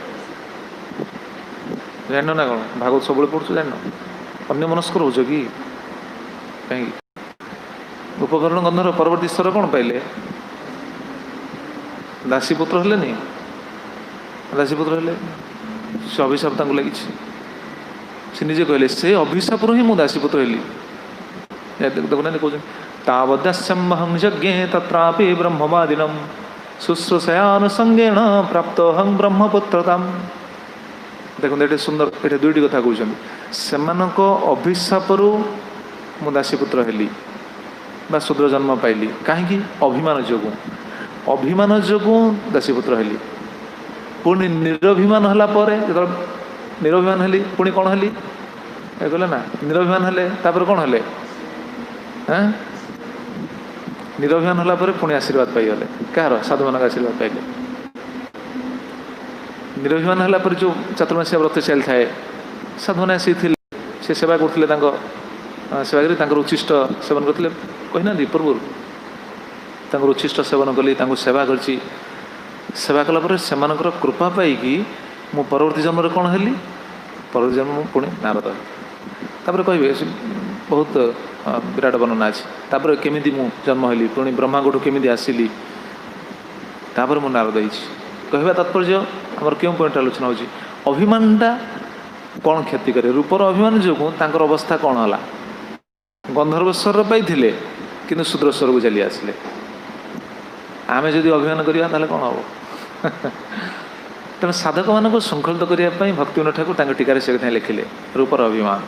ଜାଣିନ ନା କ'ଣ? ଭାଗବତ ସବୁବେଳେ ପଢ଼ୁଛୁ ଜାଣିନ? ଅନ୍ୟ ମନସ୍କ ରହୁଛ କି? କାହିଁକି? ଉପକରଣ ଗନ୍ଧର ପରବର୍ତ୍ତୀ ସ୍ୱର କ'ଣ ପାଇଲେ? ଦାସୀପୁତ୍ର ହେଲେନି? ଦାସୀପୁତ୍ର ହେଲେ। ସେ ଅଭିଶାପ ତାଙ୍କୁ ଲାଗିଛି। ସେ ନିଜେ କହିଲେ ସେ ଅଭିଶାପରୁ ହିଁ ମୁଁ ଦାସୀପୁତ୍ର ହେଲି। ଦେଖୁନାହାନ୍ତି କହୁଛନ୍ତି ତାବଦାସ୍ୟମହଂ ଯଜ୍ଞେ ତତ୍ରାପି ବ୍ରହ୍ମବାଦିନମ୍ ଶୁଶ୍ରୂଷୟାନୁସଙ୍ଗେଣ ପ୍ରାପ୍ତୋହଂ ବ୍ରହ୍ମପୁତ୍ରତାମ୍। ଦେଖନ୍ତୁ ଏଠି ସୁନ୍ଦର, ଏଠି ଦୁଇଟି କଥା କହୁଛନ୍ତି। ସେମାନଙ୍କ ଅଭିଶାପରୁ ମୁଁ ଦାସୀପୁତ୍ର ହେଲି ବା ଶୂଦ୍ର ଜନ୍ମ ପାଇଲି। କାହିଁକି? ଅଭିମାନ ଯୋଗୁଁ। ଅଭିମାନ ଯୋଗୁଁ ଦାସୀପୁତ୍ର ହେଲି। ପୁଣି ନିରଭିମାନ ହେଲା ପରେ, ଯେତେବେଳେ ନିରଭିମାନ ହେଲି ପୁଣି କ'ଣ ହେଲି? କହିଲେ ନା, ନିରଭିମାନ ହେଲେ ତାପରେ କ'ଣ ହେଲେ? ନିରଭିମାନ ହେଲା ପରେ ପୁଣି ଆଶୀର୍ବାଦ ପାଇଗଲେ। କାହାର? ସାଧୁମାନଙ୍କ ଆଶୀର୍ବାଦ ପାଇଲେ। ନିରଭିମାନ ହେଲା ପରେ ଯେଉଁ ଚାତୁର୍ମାସିଆ ବ୍ରତ ଚାଲିଥାଏ, ସାଧୁମାନେ ଆସିଥିଲେ, ସେ ସେବା କରୁଥିଲେ, ତାଙ୍କ ସେବା କରି ତାଙ୍କର ଉଚ୍ଛିଷ୍ଟ ସେବନ କରୁଥିଲେ। କହିନାହାନ୍ତି ପୂର୍ବରୁ ତାଙ୍କର ଉଚ୍ଛିଷ୍ଟ ସେବନ କଲି, ତାଙ୍କୁ ସେବା କରିଛି। ସେବା କଲା ପରେ ସେମାନଙ୍କର କୃପା ପାଇକି ମୁଁ ପରବର୍ତ୍ତୀ ଜନ୍ମରେ କ'ଣ ହେଲି? ପରବର୍ତ୍ତୀ ଜନ୍ମ ମୁଁ ପୁଣି ନାରଦ। ତାପରେ କହିବେ ବହୁତ ବିରାଟ ବର୍ଣ୍ଣନା ଅଛି। ତାପରେ କେମିତି ମୁଁ ଜନ୍ମ ହେଲି, ପୁଣି ବ୍ରହ୍ମାଙ୍କଠୁ କେମିତି ଆସିଲି, ତାପରେ ମୁଁ ନାରଦ ହେଇଛି। କହିବା ତାତ୍ପର୍ଯ୍ୟ ଆମର କେଉଁ ପଏଣ୍ଟ ଆଲୋଚନା ହେଉଛି? ଅଭିମାନଟା କ'ଣ କ୍ଷତି କରେ? ରୂପର ଅଭିମାନ ଯୋଗୁଁ ତାଙ୍କର ଅବସ୍ଥା କ'ଣ ହେଲା? ଗନ୍ଧର୍ବ ସ୍ୱର ପାଇଥିଲେ କିନ୍ତୁ ଶୂଦ୍ର ସ୍ୱରକୁ ଚାଲି ଆସିଲେ। ଆମେ ଯଦି ଅଭିମାନ କରିବା ତାହେଲେ କ'ଣ ହେବ? ତେଣୁ ସାଧକମାନଙ୍କୁ ଶୃଙ୍ଖଳିତ କରିବା ପାଇଁ ଭକ୍ତିବିନୋଦ ଠାକୁର ତାଙ୍କ ଟୀକାରେ ସେ କଥା ଲେଖିଲେ, ରୂପର ଅଭିମାନ,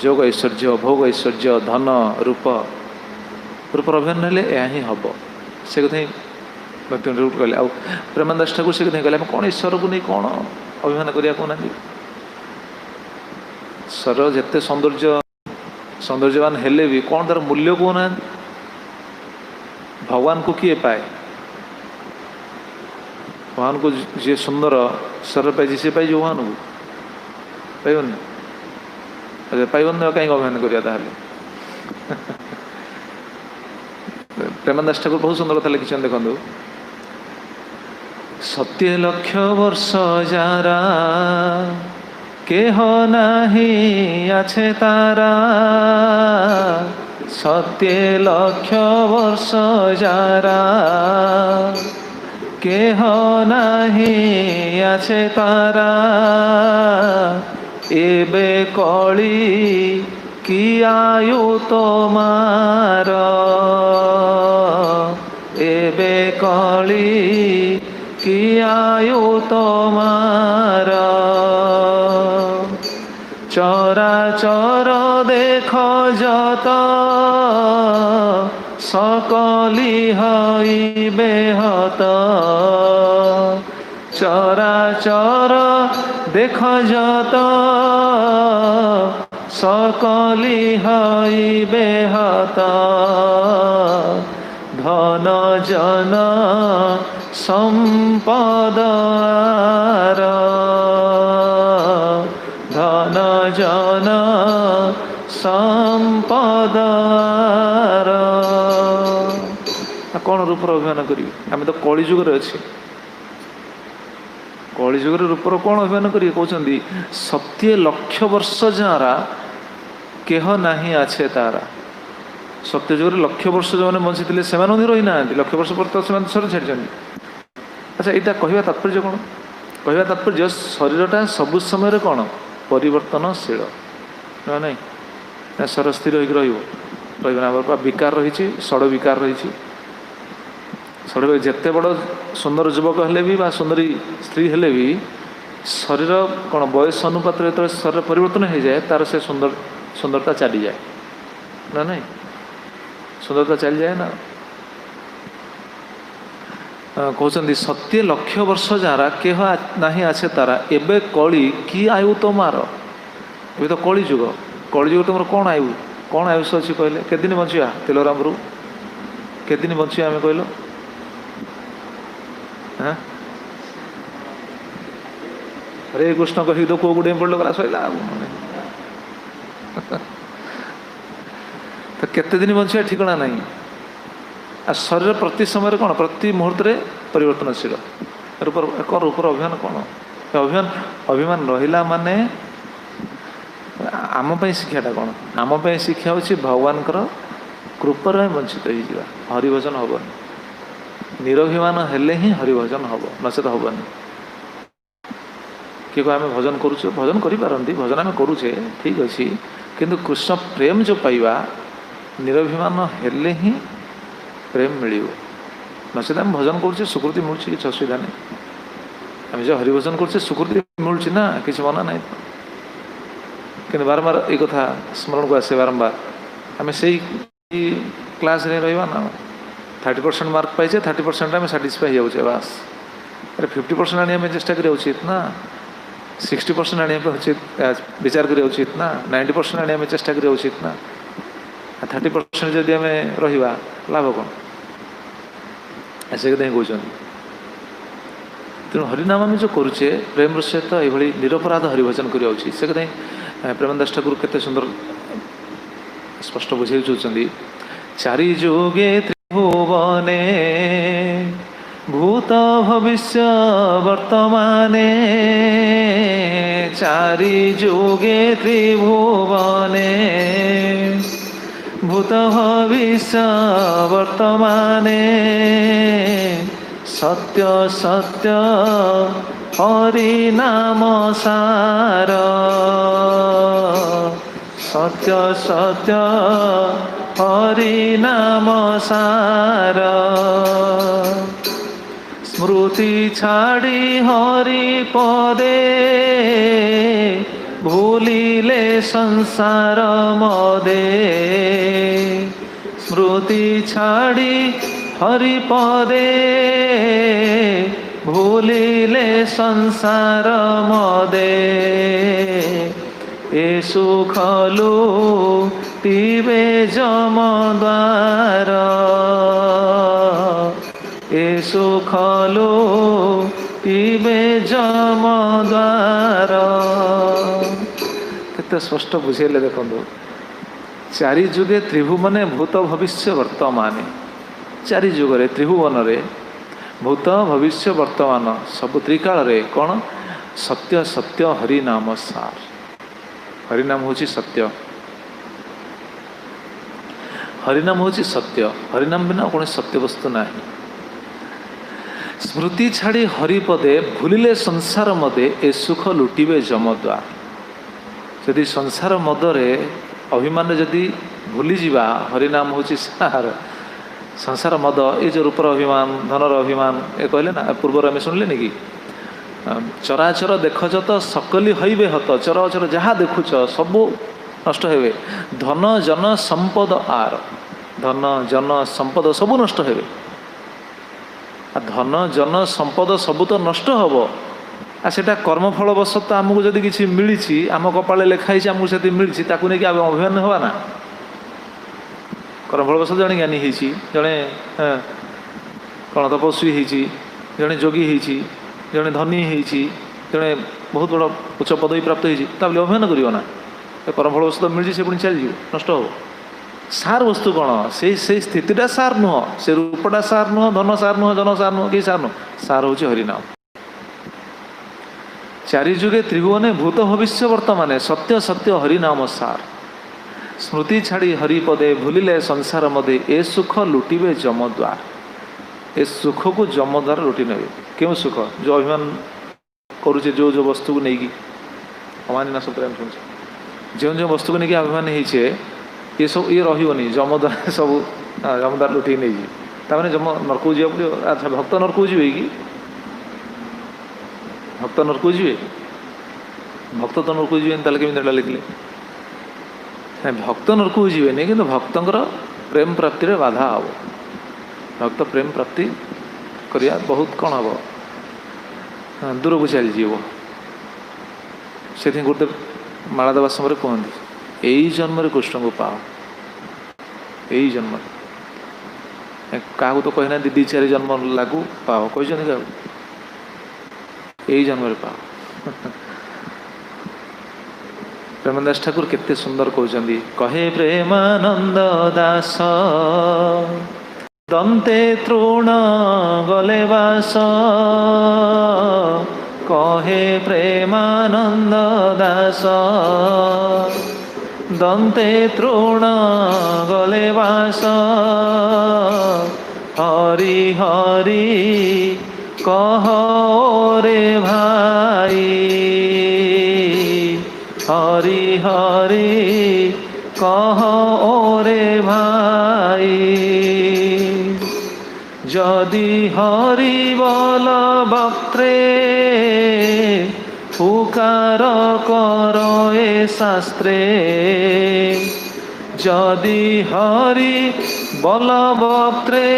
ଯୋଗ ଐଶ୍ୱର୍ଯ୍ୟ, ଭୋଗ ଐଶ୍ୱର୍ଯ୍ୟ, ଧନ, ରୂପର ଅଭିମାନ ହେଲେ ଏହା ହିଁ ହେବ। ସେ କଥା ହିଁ ଭକ୍ତିବିନୋଦ କହିଲେ। ଆଉ ପ୍ରେମାନନ୍ଦ ଦାସ ଠାକୁର ସେ କଥା ହିଁ କହିଲେ, ଆମେ କ'ଣ ଈଶ୍ୱରକୁ ନେଇ କ'ଣ ଅଭିମାନ କରିବା କହୁନାହାନ୍ତି? ଈଶ୍ୱର ଯେତେ ସୌନ୍ଦର୍ଯ୍ୟବାନ ହେଲେ ବି କ'ଣ ତାର ମୂଲ୍ୟ କହୁନାହାନ୍ତି? ଭଗବାନଙ୍କୁ କିଏ ପାଏ? ଭଗବାନଙ୍କୁ ଯିଏ ସୁନ୍ଦର ଈଶ୍ୱର ପାଇଛି ସିଏ ପାଇଛି ଭଗବାନଙ୍କୁ? ପାଇବନି? ପାଇବନି କାହିଁକି ଅଭିମାନ କରିବା ତାହେଲେ? ପ୍ରେମାନନ୍ଦ ଦାସ ଠାକୁର ବହୁତ ସୁନ୍ଦର କଥା ଲେଖିଛନ୍ତି, ଦେଖନ୍ତୁ। ସତ୍ୟ ଲକ୍ଷ ବର୍ଷ ଯାରା কেহ নাহি আছে তারা, সত্যে লক্ষ বর্ষ যারা কেহ নাহি আছে তারা, এবে কলি কি আয়ু তোমার, এবে কলি কি আয়ু তোমার, চরাচর দেখ যত সকলি হইবে হত, চরাচর দেখ যত সকলি হইবে হত, ধন জন সম্পদ ধন জন সম্পদ। କ'ଣ ରୂପର ଅଭିମାନ କରିବି? ଆମେ ତ କଳି ଯୁଗରେ ଅଛି। कलिजुग रूपर कौन अभिमान करिए कहते सत्य लक्ष वर्ष जारा केह नहीं आछे तारा। सत्य जुग लक्ष वर्ष जो मैंने बंची थे से रही ना लक्ष वर्ष पर तो शरीर छाड़ी। अच्छा यहाँ कहवा तात्पर्य कौन कहवा तात्पर्य शरीरटा सबु समय कौन परिवर्तनशील ना नहीं ना शर स्थिर होकर रहा विकार रही षड़ विकार रही षड़ जिते बड़ सुंदर युवक हेले भी सुंदरी स्त्री हेले भी शरीर कौन बयस अनुपात जो शरीर परिवर्तन हो जाए तार से सुंदरता चली जाए ना नहीं सुंदरता चली जाए ना। कहते सत्य लक्ष वर्ष जारा केह नहीं आछे तारा एबे कली कि आयु तुमार ए तो कली जुग तुम कौन आयुष अच्छी कहले केदिन बंचिया तिलोराम रू केदिन बंचिया आम कहल हरे कृष्ण कही तो कौ गुड़े पड़ल गला सैला तो केते दिन बंचिया ठिकना नहीं। आ शरीर प्रति समय कौन प्रति मुहूर्त परिवर्तनशील रूपर अभिमान कौन अभिमान रहा माने आम शिक्षाटा कौन आम शिक्षा हूँ भगवान कृपार वंचित हो हरिभजन हेनी निरभिमान हेले ही हरिभजन हम नचेत हेनी। किए आम भजन करुचे भजन करें भजन आम करुचे ठीक अच्छे किंतु कृष्ण प्रेम जो पाइबा निरभिमान हेले ही प्रेम मिल नचेत आम भजन करुचे सुकृति मिलूँ किसी असुविधा नहीं आम जो हरिभजन करुचे सुकृति मिलूँ ना किसी मना ना कि बारंबार ये कथा स्मरण को आसे बारंबार आम से क्लास रहा ना 30% मार्क पाइचे 30% आम साटिस्फाई हो बास अरे 50% आने चेष्टा करा उचित ना 60% आने उचित विचार करा उचित ना 90% आने चेष्टा करा उचित ना 30% जदि आम रहा लाभ कौन ऐसे कहीं कहते तेणु हरिनाम आम जो करुचे प्रेम सहित ये निरपराध हरिभजन करा उचित से कहीं प्रेमदास ठाकुर केते सुंदर स्पष्ट बुझे चाहते चारि जुगे त्रिभुवने भूत भविष्य वर्तमाने चारि जुगे त्रिभुवने भूत भविष्य वर्तमाने सत्य सत्य हरि नाम सार सत्य सत्य हरि नाम सार स्मृति छाड़ी हरि पदे भूलिले संसार मदे स्मृति छाड़ी हरि पदे भूलिले संसार मदे ए सुखलु टीबे जम द्वार ए सुखलु टीबे जम द्वार केते स्पष्ट बुझेले देखो चारि जुगे त्रिभुवने भूत भविष्य वर्तमान चारि जुगरे त्रिभुवन रे भूत भविष्य वर्तमान सब त्रिकाल रे कौन सत्य सत्य हरिनाम सार हरिनाम हूँ सत्य हरिनाम हूँ सत्य हरिनाम बिना कौन सत्य वस्तु ना स्मृति छाड़ी हरिपदे भूलिले संसार मदे ए सुख लुटिबे जमद्वार यदि संसार मदरे अभिमान जदि भूली जावा हरिनाम हूँ सार संसार मद ये जो रूपर अभिमान धनर अभिमान ये कहले ना पूर्वर आम शुणिले कि चराचर देखच तो सकली हईबे हत चराचर जहाँ देखुच सबू नष्ट हे धन जन संपद आर धन जन संपद सबू नष्ट हे धन जन संपद सबू तो नष्ट हम आ सेटा कर्मफल बशत आमको जदि किसी मिली आम कपाले लिखाई आमको से मिली ताकू नहीं आम अभिमान हवा ना कर्मफल बशत जड़े ज्ञानी होती जड़े कौन तपस्वी होती जड़े जोगी होती जड़े धनी होती जड़े बहुत बड़ उच्च पदवी प्राप्त होती अभिमान करना कर्मफल बशत मिली से पुणी चल नष्ट हो सार वस्तु कौन से स्थितिटा सार नुह से रूपटा सार नुह धन सार नुह जन सार नुह कि सार नुह सार हूँ हरिनाम चारि जुगे त्रिभुवने भूत भविष्य वर्तमाने सत्य सत्य हरिनाम सार स्मृति छाड़ी हरिपदे भूलिले संसार मदे ए सुख लुटिबे जमद्वार। ए सुख को जमद्वार लुटि नेबे। क्यों सुख? जो अभिमान करुचे जो जो वस्तु को नहीं अमानिना सत्र जो जो वस्तु को नहीं अभिमान होइछे ये सब ये रही जमद्वार सब जमद्वार लुटि नहीं ताने जम नरक जी। अच्छा भक्त नरक जी कि भक्त नरक जी भक्त तो नरक जी केमी लिखले भक्त नरक जी कि भक्तर प्रेम प्राप्ति रे बाधा हम। भक्त प्रेम प्राप्ति करिया बहुत कौन हम दूर को चली जीव से गोटे माला देवा समय कहते यही जन्म कृष्ण को पाओ यही जन्म क्या तो कहना दी चार जन्म लागू पाओ कहते क्या यही जन्म पाओ। प्रेमानंद ठाकुर केते सुंदर कहते कहे प्रेमानंद दास दंते तृण गले वास कहे प्रेमानंद दास दंते तृण गले वास हरि हरि कह रे भाई हरि हरि कह रे भाई जदि हरि बल वक्त्रे पुकार कर ए शास्त्रे जदि हरि बल वक्त्रे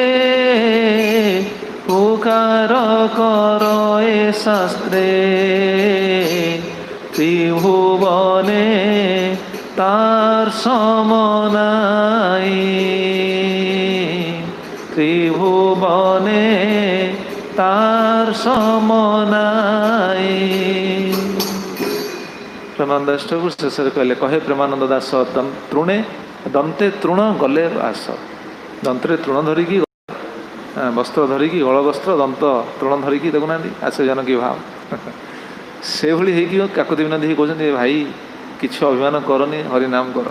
पुकार कर ए शास्त्रे त्रिभुवने तार समनाई त्रिभुवने तार समनाई। प्रेमानंद ठाकुर शेष कहले कहे प्रेमानंद दास तृणे दंते तृण गले आस दंतरे तृण धरिकी वस्त्र धरिकी गल वस्त्र दंत तृण धरिकी देखुना आस जनकी भाव से भली काकती विनोदी कहते भाई किसी अभिमान करनी हरिनाम कर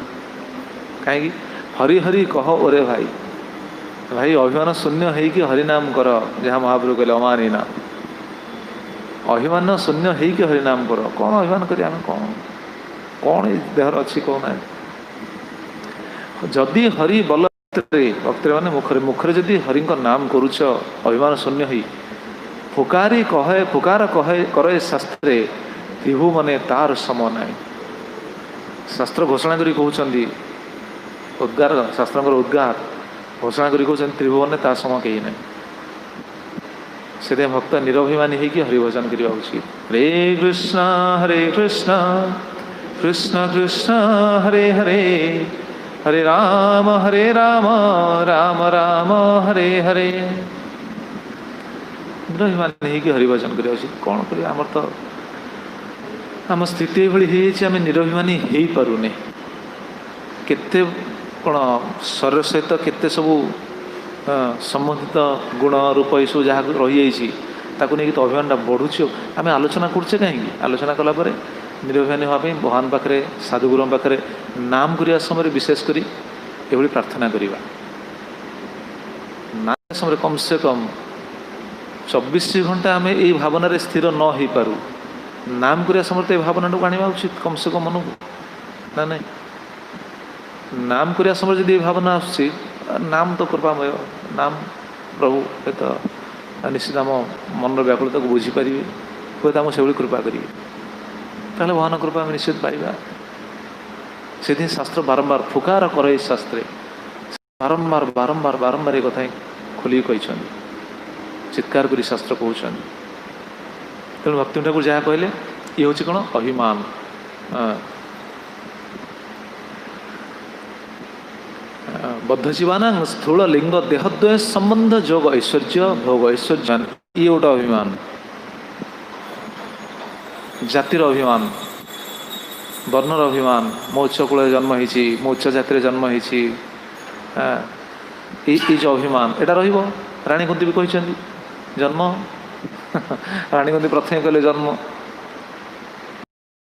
कहीं हरि हरि कह ओरे भाई भाई अभिमान शून्य होइकी हरिनाम कर जहाँ महाप्रभु कहले अमानिना अभिमान शून्य होइकी हरिनाम कर कौन अभिमान करी आम कौन कौन देहर अच्छी कहना जदि हरि बल भक्त माने मुखरे मुखरे जदि हरि नाम करुच अभिमान शून्य हो फुकारी कहे फुकार कहे करे शास्त्रे त्रिभु मने तार सम नाई शास्त्र घोषणा करी कहउचंदी उद्गार शास्त्र उद्गार घोषणा करी कहउचंदी त्रिभुवन ता सम कहीं ना से भक्त निरभिमानी होगी हरिभजन करवा उचित। हरे कृष्ण कृष्ण कृष्ण हरे हरे हरे राम राम राम हरे हरे निरभिमानी होगी हरिभजन करवा उचित। कौन कर आमर तो आम स्थिति आम निरभिमानी हो पारुने केते कौन शरीर सहित केते सबू संबंधित गुण रूप ये सब जहाँ रही नहीं तो अभिमान बढ़ुच आम आलोचना करुचे कहीं आलोचना कलापर निरभिमानी हाँपाई भगवान पाखे साधुगुरु पाखे नाम करने समय विशेषकर ये प्रार्थना करवा ना समय कम से कम 24 घंटा आम यही भावना स्थिर न हो पारू नाम करने समय तो भावना को आने उचित कम से कम मन को ना नाम करने समय जब भावना आस नाम तो कृपामय नाम प्रभु हे तो निश्चित आम मन व्याकुलता को बुझीपारे हे तो से कृपा करेंगे ताले भगवान कृपा आम निश्चित पाइबा से शास्त्र बारंबार फुकार करे शास्त्रे बारंबार बारंबार बारंबार ये कथा खोल कही चित्कार कर शास्त्र कहते तेणु भक्ति ठाकुर जहाँ कहले ये हूँ कौन अभिमान बद्ध जीवाना स्थूल लिंग देहद्वय संबंध जोग ऐश्वर्य भोग ऐश्वर्य ये गोटे अभिमान जातिर अभिमान वर्णर अभिमान मो उच्च कूल जन्म होती मो उच्च जाति जन्म होती जो अभिमान एटा राणी कुंती भी कहते जन्म राणी कुंती प्रथम कहले जन्म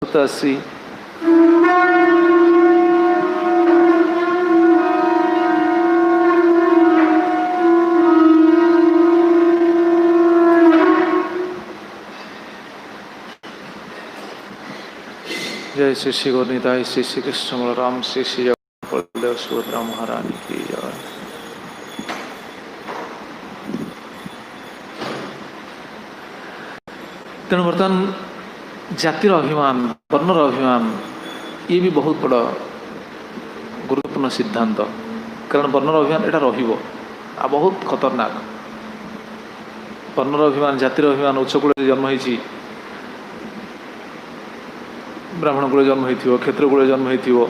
ସପ୍ତାଶୀ। जय श्री श्री गौरनिताय श्री श्री कृष्ण बलराम श्री श्री बलदेव सुभद्रा महारानी की जय। तेणु बर्तमान जातिर अभिमान वर्णर अभिमान ये भी बहुत बड़ गुरुत्वपूर्ण सिद्धांत। कारण वर्णर अभिमान एटा रहिबो आ बहुत खतरनाक। वर्णर अभिमान जातिर अभिमान उच्चकूल जन्म होइछि, ब्राह्मण कूल जन्म हो क्षेत्र कूल जन्म हो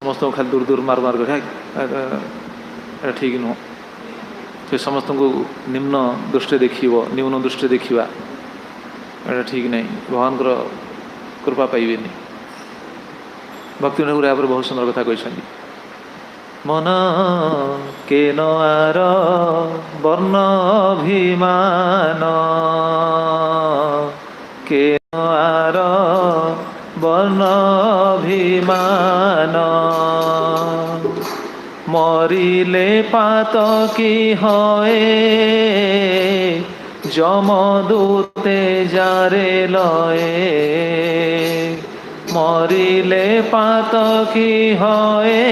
समस्त खाली दूर दूर मार मार कर ठीक नुह। से समस्त को निम्न दृष्टि देखिए न्यून दृष्टि देखा एटा ठीक नहीं। भगवान कृपा पाइबे। भक्ति ठाकुर यहाँ पर बहुत सुंदर कथा कहते मन के नार वर्ण अभिमान के नार वर्ण अभिमान मरिले पातकी हए जमदूते जारे लए मरिले पातकी हए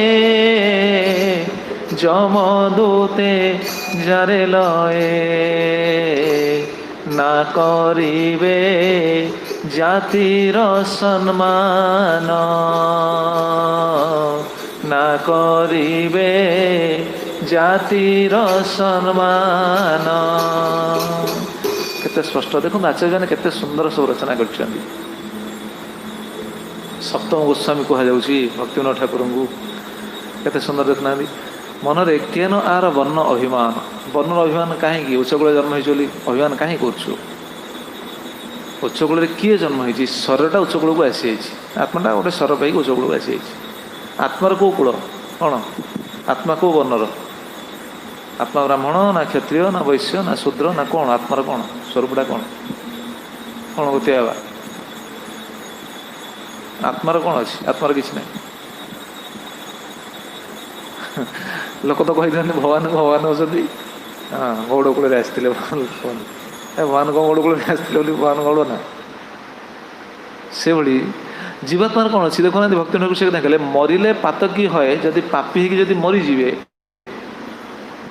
जमदूते जारे लए ना करिबे जातिर सम्मान ना करिबे जातिर सम्मान। केते स्पष्ट देखो आचार्य ने केते सुंदर सब रचना कर। सप्तम गोस्वामी कह भक्तिविनोद ठाकुर को केते सुंदर देखना मनरे केन आर वर्ण अभिमान वर्णर अभिमान कहीं उच्चकूल जन्म हो अभिमान कहीं कर उच्चकूल किए जन्म हो शरीरटा उच्चकूल को आसी आत्माटा गोटे स्वर पाई उच्चकूल को आसी आत्मार कौ कूल कौन आत्मा कौ वर्णर आत्मा ब्राह्मण ना क्षत्रिय ना वैश्य ना शूद्र ना कौन आत्मार कौन स्वरूपटा कौन कौन गति आवा आत्मार कौन अच्छी आत्मार किसी ना लोक तो कही भगवान भगवान होती हाँ गौड़ कूल आसते भगवान कौन गौड़ कूल आसते भगवान गौड़ ना से भली जीवात्मार कौन अच्छी देखो ना भक्ति ठाकुर से कहले मरिले पातकी हए जदि पापी होगी मरीजे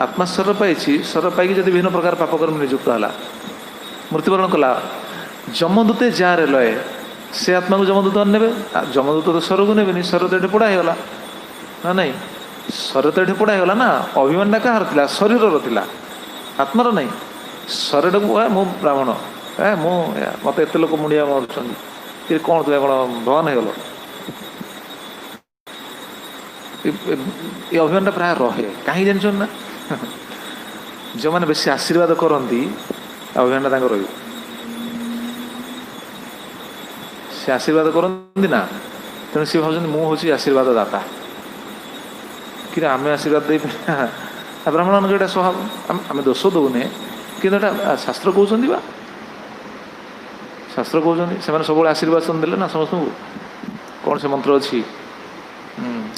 आत्मा स्वर पाई स्वर पाई जब विभिन्न प्रकार पापकर्म नियुक्त है मृत्युवरण कला जमदूते जार लय से आत्मा को जमदूत ने जमदूत तो स्वर को ने स्वर तो ये पोड़ाईगला ना नहीं स्वर तो ये पोड़ाईगला ना अभिमान कहार था शरीर था आत्मार नहीं शरीर को मु ब्राह्मण मु मत एत लोक मुंडिया मारुंट ये कौन तुम कौन भगवान हो गल ये अभिमान प्राय रहे कहीं जान ना जो मैंने बेसी आशीर्वाद करती अभिमान रही से आशीर्वाद करती ना तेणु सी भाव मुझे आशीर्वाद दाता कि आम आशीर्वाद दे ब्राह्मण मान यहाँ स्वभाव आम दोष दौने कि शास्त्र कहते बा शास्त्र कहते से सब आशीर्वाद देले ना समस्त को कौन से मंत्र अच्छी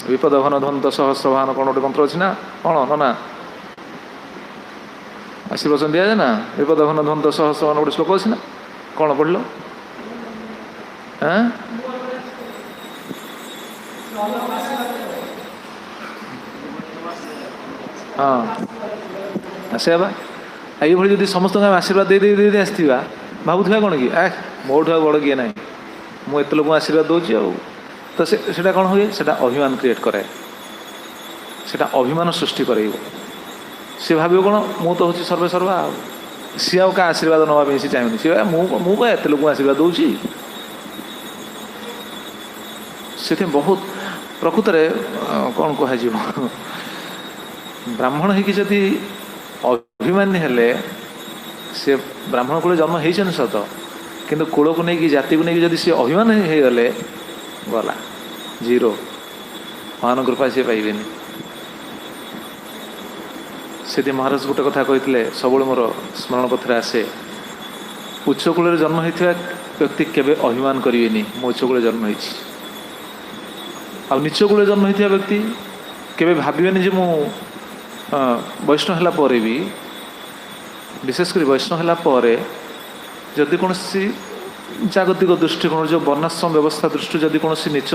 विपद घन ध्वंत सहस्रभान कौन गोटे मंत्र अच्छी ना कौन ना आशीर्वाद दिया जाए ना विपद घन ध्वंत सहस्रभान गोटे श्लोक अच्छी ना कौन पढ़ल हाँ से ये भली समस्त आशीर्वाद दे दे दे आसवा भावुवा कौन कि मोठ बड़ किए ना मुझे लोक आशीर्वाद दूसरी तो से कौन हुए से अभिमान क्रिएट कराए से अभिमान सृष्टि कर सी भाव कौन मु तो हूँ सर्वे सर्वा सी आ क्या आशीर्वाद नापी सी चाहिए सी मुझे एत लोक आशीर्वाद दूसरी से बहुत प्रकृत कौन कह ब्राह्मण होती अभिमानी हेले से ब्राह्मण कूल जन्म हो सत किंतु कूल को लेकिन जाति को लेकिन सी अभिमान हो गले गला जीरो महान कृपा सी पाइबे से महाराज गोटे कथा कहते सब मोर स्मरण पथर आसे उच्च कूल जन्म होता व्यक्ति केवे अभिमान करेनि मो उच्च कूल जन्म होती आ नीच कूल जन्म होता व्यक्ति केवे भावेनि जे मु वैष्णव है पर भी विशेषकर वैष्णव है जदि कौन जागतिक दृष्टिकोण जो वर्णाश्रम व्यवस्था दृष्टि जदि कौन नीच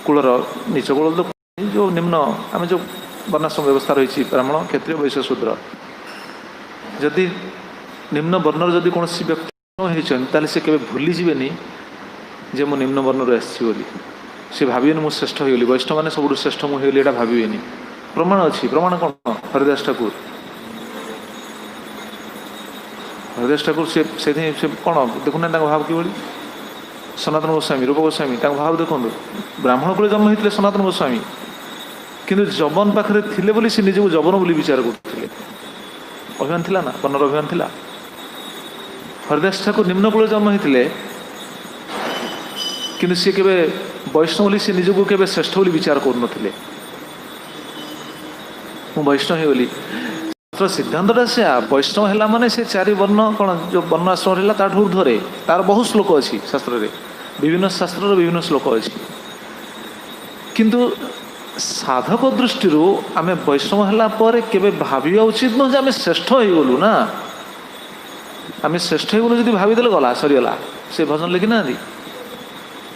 कूलर नीच कूल तो जो निम्न आम जो वर्णाश्रम व्यवस्था रही ब्राह्मण क्षत्रिय वैश्य शूद्र जदि निम्न वर्णर जदि कौन व्यक्ति से केवे भूली जीवेनि जे मु निम्न वर्णर आसी से भावेनि मु श्रेष्ठ होगली वैष्णव मैंने सब श्रेष्ठ मुझे यहाँ भावेनि प्रमाण अच्छी प्रमाण कौन हरिदास ठाकुर से कौन देखुना भाव कि सनातन गोस्वामी रूप गोस्वामी भाव देखो ब्राह्मण कूल जन्म होते सनातन गोस्वामी किंतु जबन पाखे थे बोली से निजक जबन बोली विचार करते अभिमान थिला ना वर्णर अभिमान थिला हरिदास ठाकुर निम्न कूल जन्म होते किंतु सी केवे वैष्णव बोली से निजक केवे श्रेष्ठ बोली विचार करुनथिले मु वैष्णव होली सिद्धांतटा से वैष्णव है माने से चारि वर्ण कौन जो वर्ण आश्रम है ताठू ऊर्ध्वे तार बहुत श्लोक अच्छी शास्त्र विभिन्न शास्त्र विभिन्न श्लोक अच्छी किंतु साधक दृष्टि आम वैष्णव है केवे भाविया उचित न आम श्रेष्ठ हो गलु ना आम श्रेष्ठ हो गलु भावीदे गला सरीगला से भजन लिखि ना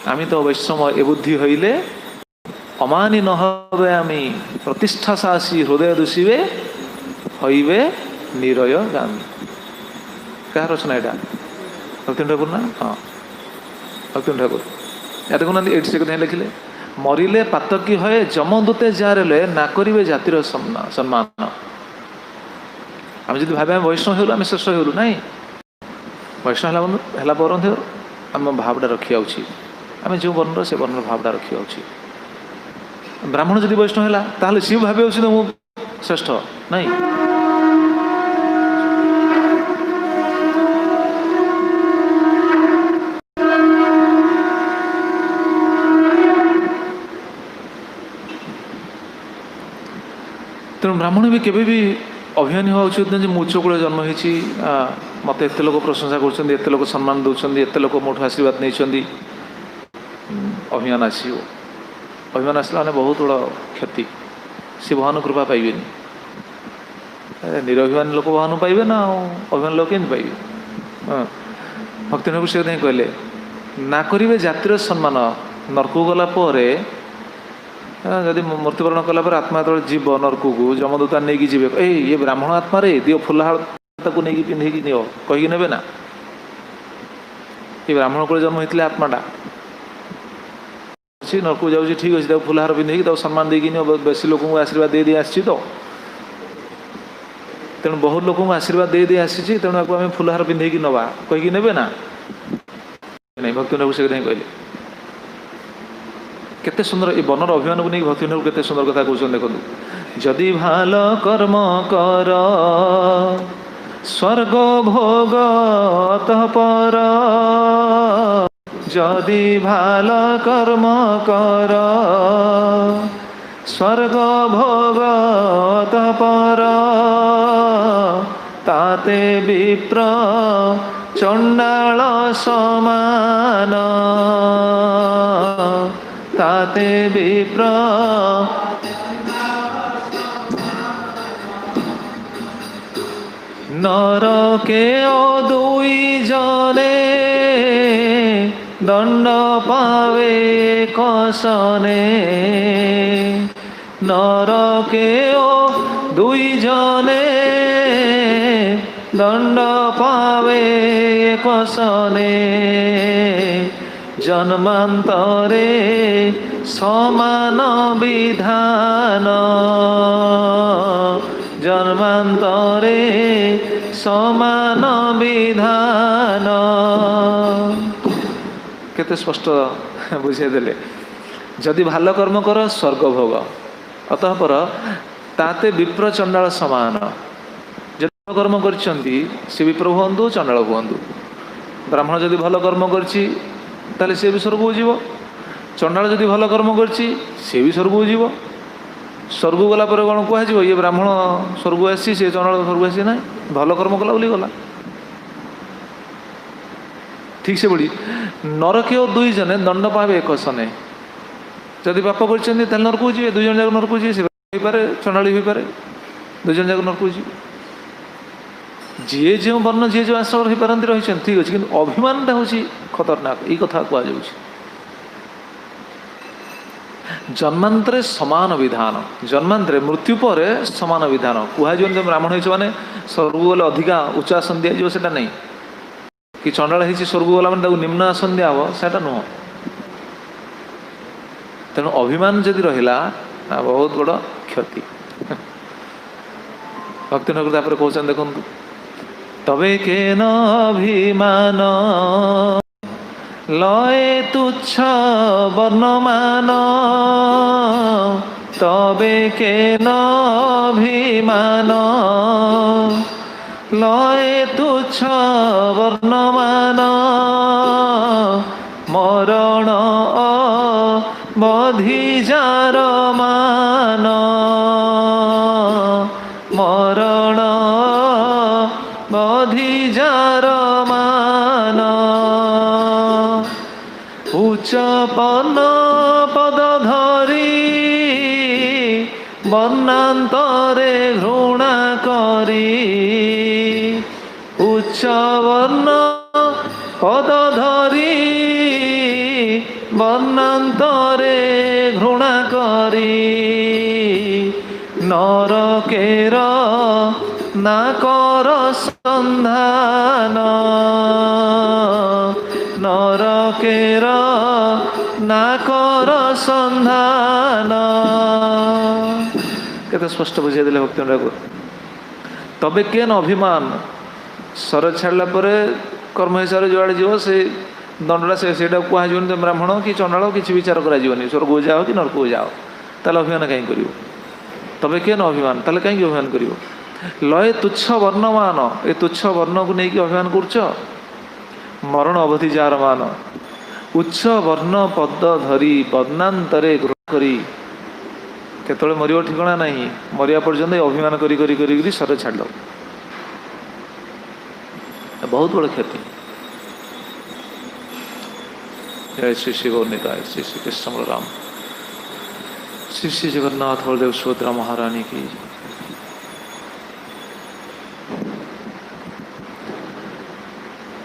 आम तो वैष्णव ए बुद्धि हईले अमानी नहबे आमी प्रतिष्ठा साहसी हृदय दूषिबे हईबे निरय गामी क्या रचना यहाँ भक्ति ठाकुर ना हाँ भक्ति ठाकुर या देखुना ये से कथा लिखिले मरिले पातकी हए जमदूते जारे ना करेंगे जातिर सम्मान आम जब भावे वैष्णव हो श्रेष्ठ हो ना वैष्णव है पर आम भावटा रखा उचित आम जो वर्णर से वर्णर भावटा रखा उचित ब्राह्मण जब वैष्णव है ताहले सी भावे उचित मु श्रेष्ठ नहीं तेणु ब्राह्मण भी केवे भी अभिमान हवा उचित ना मु उच्च कूल जन्म होती मत एत लोक प्रशंसा करते लोक सम्मान दौरान एत लोक मोठू आशीर्वाद नहीं अभिमान आसो अभिमान आसला मैंने बहुत बड़ा क्षति सी भगवान कृपा पाइबे निरभिमान लोक भगवान पाइबे ना अभिमान लोक केमती पाइबे भक्ति ठाकुर से कहले ना करेंगे जातिर सम्मान नरकू गला जदि मृत्युवरण कला आत्मा जो जीव नरकू को जमदूता नहीं जी ये ब्राह्मण आत्मा रे दियो फुलाहाड़ नहीं पिंधे नियो कहीकि ने ना ये ब्राह्मण को जन्म होता आत्माटा नरकू जाऊँ ठीक अच्छे फुलाहार पिंधे सम्मान देकी नियो बेसी लोक आशीर्वाद दे आसी तो तेणु बहुत लोक आशीर्वाद दे आसी तेणु आपको आम फुलाहार पिंधे नवा कहीकि ने ना नहीं भक्ति ठाकुर से कहले केते सुंदर ये बनर अभिमान को नहीं भक्ति ठाकुर केते सुंदर कथा कहते देखो जदि भाल कर्म कर स्वर्ग भोग अतः पर जदि भाल कर्म कर स्वर्ग भोग अतः पर ताते विप्र चंडाल समान ताते विप्र नरके दुई जने दंड पावे कसने नरके दुई जने दंड पावे कसने जन्मांतरे समान विधान जन्मांतरे समान विधान केते स्पष्ट बुझेदेले जदि भाल कर्म कर स्वर्ग भोग अतः पर ताते विप्र चंडाल समान जदि कर्म करछंती से विप्र हुअंतु चंडाल हुअंतु ब्राह्मण जदि भल कर्म करछि ताले से भी स्वर्ग जीव चंडाल जदि भल कर्म करछि से भी स्वर्ग जीव स्वर्ग गला पर कौन कह ये ब्राह्मण स्वर्ग आसी से चंडाल स्वर्ग आसी ना भल कर्म कला बोली गला ठीक से बोली नरके दुई जने दंड पावे एक सने जदि पाप कर नरक जी दुई जन जाक नरक जी पारे चंडाली हो पारे दुई जन जाक नरक जी जी जो वर्ण जी जो आश्रम हो पारती रही ठीक अच्छे कि अभिमानटा हूँ खतरनाक ये कथा कहु जन्मांतरे समान विधान जन्मांतरे मृत्यु पर समान विधान कहु ब्राह्मण हो मैंने स्वर्ग गले अधिका उच्च आसन दिज्व से नहीं कि चंडाल हो स्वर्ग गला मैंने निम्न आसन दिया हम से नुह तेणु अभिमान जदि रहा बहुत बड़ क्षति भक्ति नगर कहते देखु तबे के न अभिमान लय तुच्छ वर्णमान तबे के न अभिमान लय तुच्छ वर्णमान मरण बधि जार मान मरण बधि जार मान उच्च पन पद धरी वर्णांतरे घृणा करी उच्च वर्ण पद धरी वर्णांतरे घृणा करी नरकेर ना कर संधान नरकेर ना कर संधान केते स्पष्ट बुझे देले भक्ति ठाकुर तबे केन अभिमान शरद छाड़ला परे कर्म हिसाब से जुआड़े जीव से दंडा से कहजन ब्राह्मण कि चंडाल किसी विचार करा स्वर्ग जाओ कि नरक जाओ ताले अभिमान कहीं कर तबे केन अभिमान ताले कहीं अभिमान कर लय तुच्छ वर्णमान ए तुच्छ वर्ण को लेकिन अभिमान कर मरण अवधि जार मान उच्च वर्ण पद धरी वर्णांतरे ग्रहण करी केतले मरियो ठिकाना नहीं मरिया पर्यंत अभिमान करी करी करी करी सर छाड़ बहुत बड़ क्षति जय श्री श्री गौरनिताय श्री श्री कृष्ण बलराम श्री श्री जगन्नाथ बलदेव सुभद्रा महारानी की